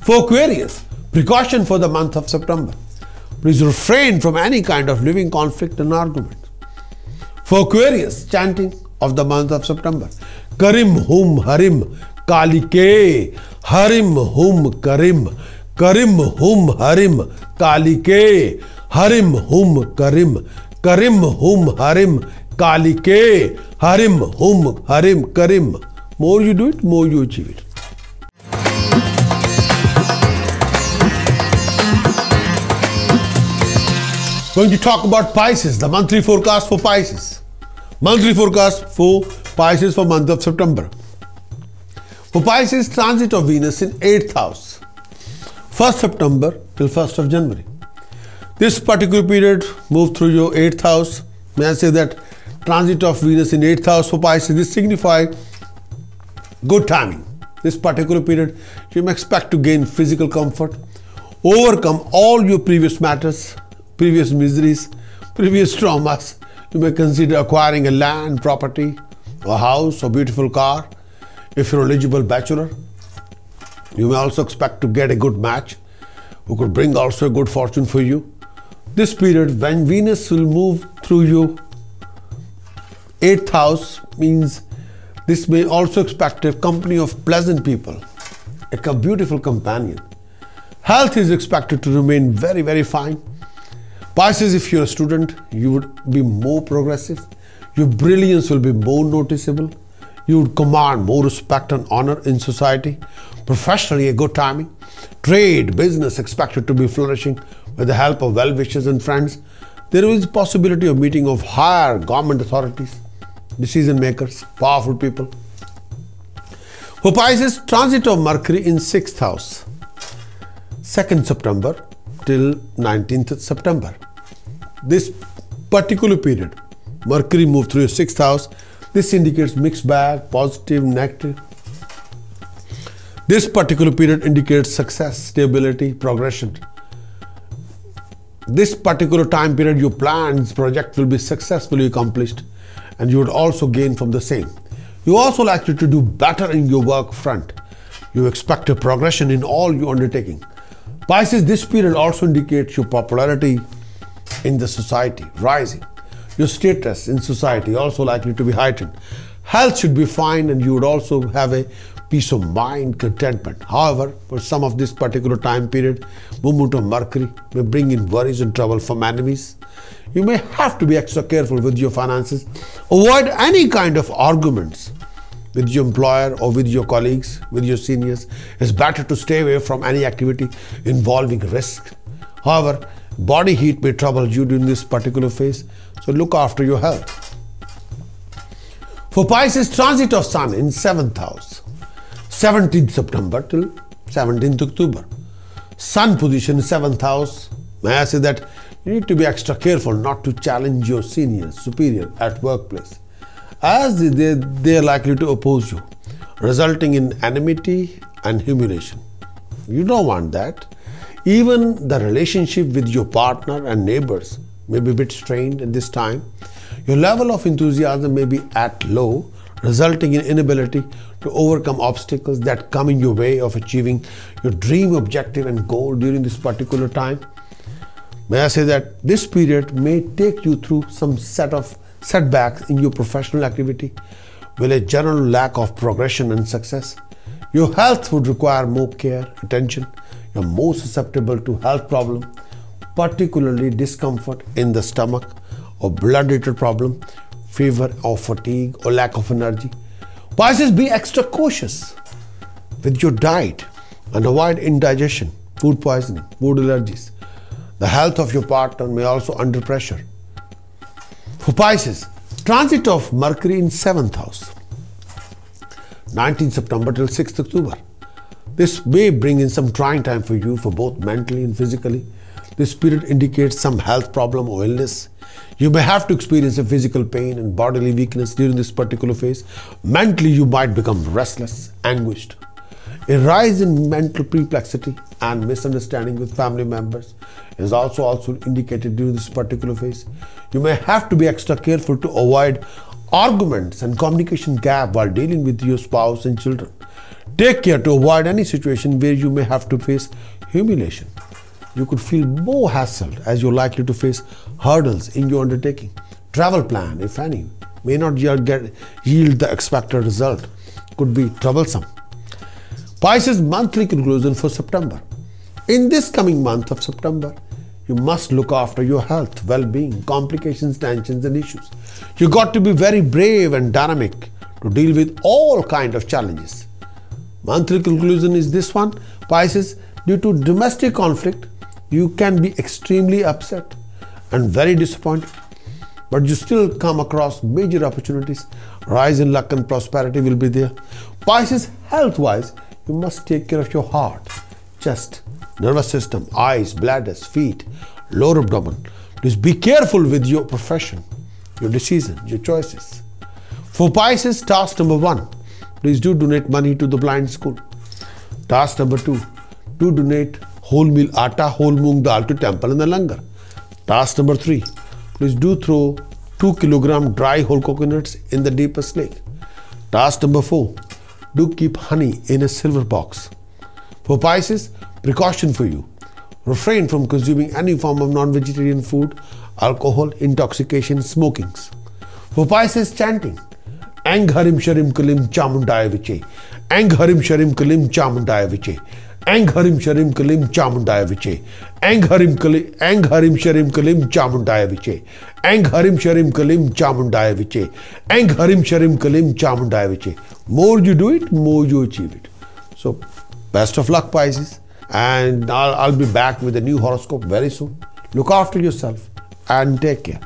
For Aquarius, precaution for the month of September. Please refrain from any kind of living conflict and argument. For Aquarius, chanting of the month of September. Karim hum harim kalike, harim hum karim, karim hum harim kalike, harim hum karim, karim hum harim kalike, harim hum harim karim. More you do it, more you achieve it. Going to talk about Pisces, the monthly forecast for Pisces. Monthly forecast for Pisces for month of September. For Pisces, transit of Venus in 8th house, 1st September till 1st of January. This particular period moved through your 8th house. May I say that transit of Venus in 8th house for Pisces, this signifies good timing. This particular period, you may expect to gain physical comfort, overcome all your previous matters, previous miseries, previous traumas. You may consider acquiring a land, property, a house, a beautiful car. If you're an eligible bachelor, you may also expect to get a good match who could bring also a good fortune for you. This period, when Venus will move through your 8th house, means this may also expect a company of pleasant people, a beautiful companion. Health is expected to remain very, very fine. Pisces, if you're a student, you would be more progressive. Your brilliance will be more noticeable. You would command more respect and honor in society. Professionally, a good timing. Trade, business expected to be flourishing with the help of well-wishers and friends. There is a possibility of meeting of higher government authorities, decision makers, powerful people. For Pisces, transit of Mercury in 6th house, 2nd September till 19th September. This particular period, Mercury moved through your 6th house. This indicates mixed bag, positive, negative. This particular period indicates success, stability, progression. This particular time period, your plans, project will be successfully accomplished and you would also gain from the same. You also likely to do better in your work front. You expect a progression in all your undertaking. Pisces, this period also indicates your popularity in the society rising. Your status in society also likely to be heightened. Health should be fine and you would also have a peace of mind, contentment. However, for some of this particular time period, movement of Mercury may bring in worries and trouble from enemies. You may have to be extra careful with your finances. Avoid any kind of arguments with your employer or with your colleagues, with your seniors. It's better to stay away from any activity involving risk. However, body heat may trouble you during this particular phase, so look after your health. For Pisces, transit of Sun in 7th house, 17th September till 17th October. Sun position in 7th house. May I say that you need to be extra careful not to challenge your seniors, superior at workplace, as they are likely to oppose you, resulting in enmity and humiliation. You don't want that. Even the relationship with your partner and neighbors may be a bit strained at this time. Your level of enthusiasm may be at low, resulting in inability to overcome obstacles that come in your way of achieving your dream objective and goal during this particular time. May I say that this period may take you through some set of setbacks in your professional activity with a general lack of progression and success. Your health would require more care, attention. You're more susceptible to health problems, particularly discomfort in the stomach or blood-related problem, fever or fatigue or lack of energy. Pisces, be extra cautious with your diet and avoid indigestion, food poisoning, food allergies. The health of your partner may also under pressure. For Pisces, transit of Mercury in 7th house, 19th September till 6th October. This may bring in some trying time for you for both mentally and physically. This period indicates some health problem or illness. You may have to experience a physical pain and bodily weakness during this particular phase. Mentally, you might become restless, anguished. A rise in mental perplexity and misunderstanding with family members is also indicated during this particular phase. You may have to be extra careful to avoid arguments and communication gap while dealing with your spouse and children. Take care to avoid any situation where you may have to face humiliation. You could feel more hassled as you're likely to face hurdles in your undertaking. Travel plan, if any, may not yield the expected result. Could be troublesome. Pisces monthly conclusion for September. In this coming month of September, you must look after your health, well-being, complications, tensions and issues. You got to be very brave and dynamic to deal with all kinds of challenges. Monthly conclusion is this one. Pisces, due to domestic conflict, you can be extremely upset and very disappointed, but you still come across major opportunities. Rise in luck and prosperity will be there. Pisces, health-wise, you must take care of your heart, chest, nervous system, eyes, bladders, feet, lower abdomen. Please be careful with your profession, your decisions, your choices. For Pisces, task number 1, please do donate money to the blind school. Task number 2, do donate whole meal atta, whole moong dal to temple in the langar. Task number 3, please do throw 2 kg dry whole coconuts in the deepest lake. Task number 4, do keep honey in a silver box. For Pisces, precaution for you. Refrain from consuming any form of non-vegetarian food, alcohol, intoxication, smokings. For Pisces, chanting. AING HRIM SHRIM KLIM Chamundaya Viche. AING HRIM SHRIM KLIM Chamundaya Viche. AING HRIM SHRIM KLIM Chamundaya Viche. AING HRIM SHRIM KLIM Chamundaya Viche. AING HRIM SHRIM KLIM Chamundaya Viche. AING HRIM SHRIM KLIM Chamundaya Viche. More you do it, more you achieve it. So, best of luck, Pisces. And I'll be back with a new horoscope very soon. Look after yourself and take care.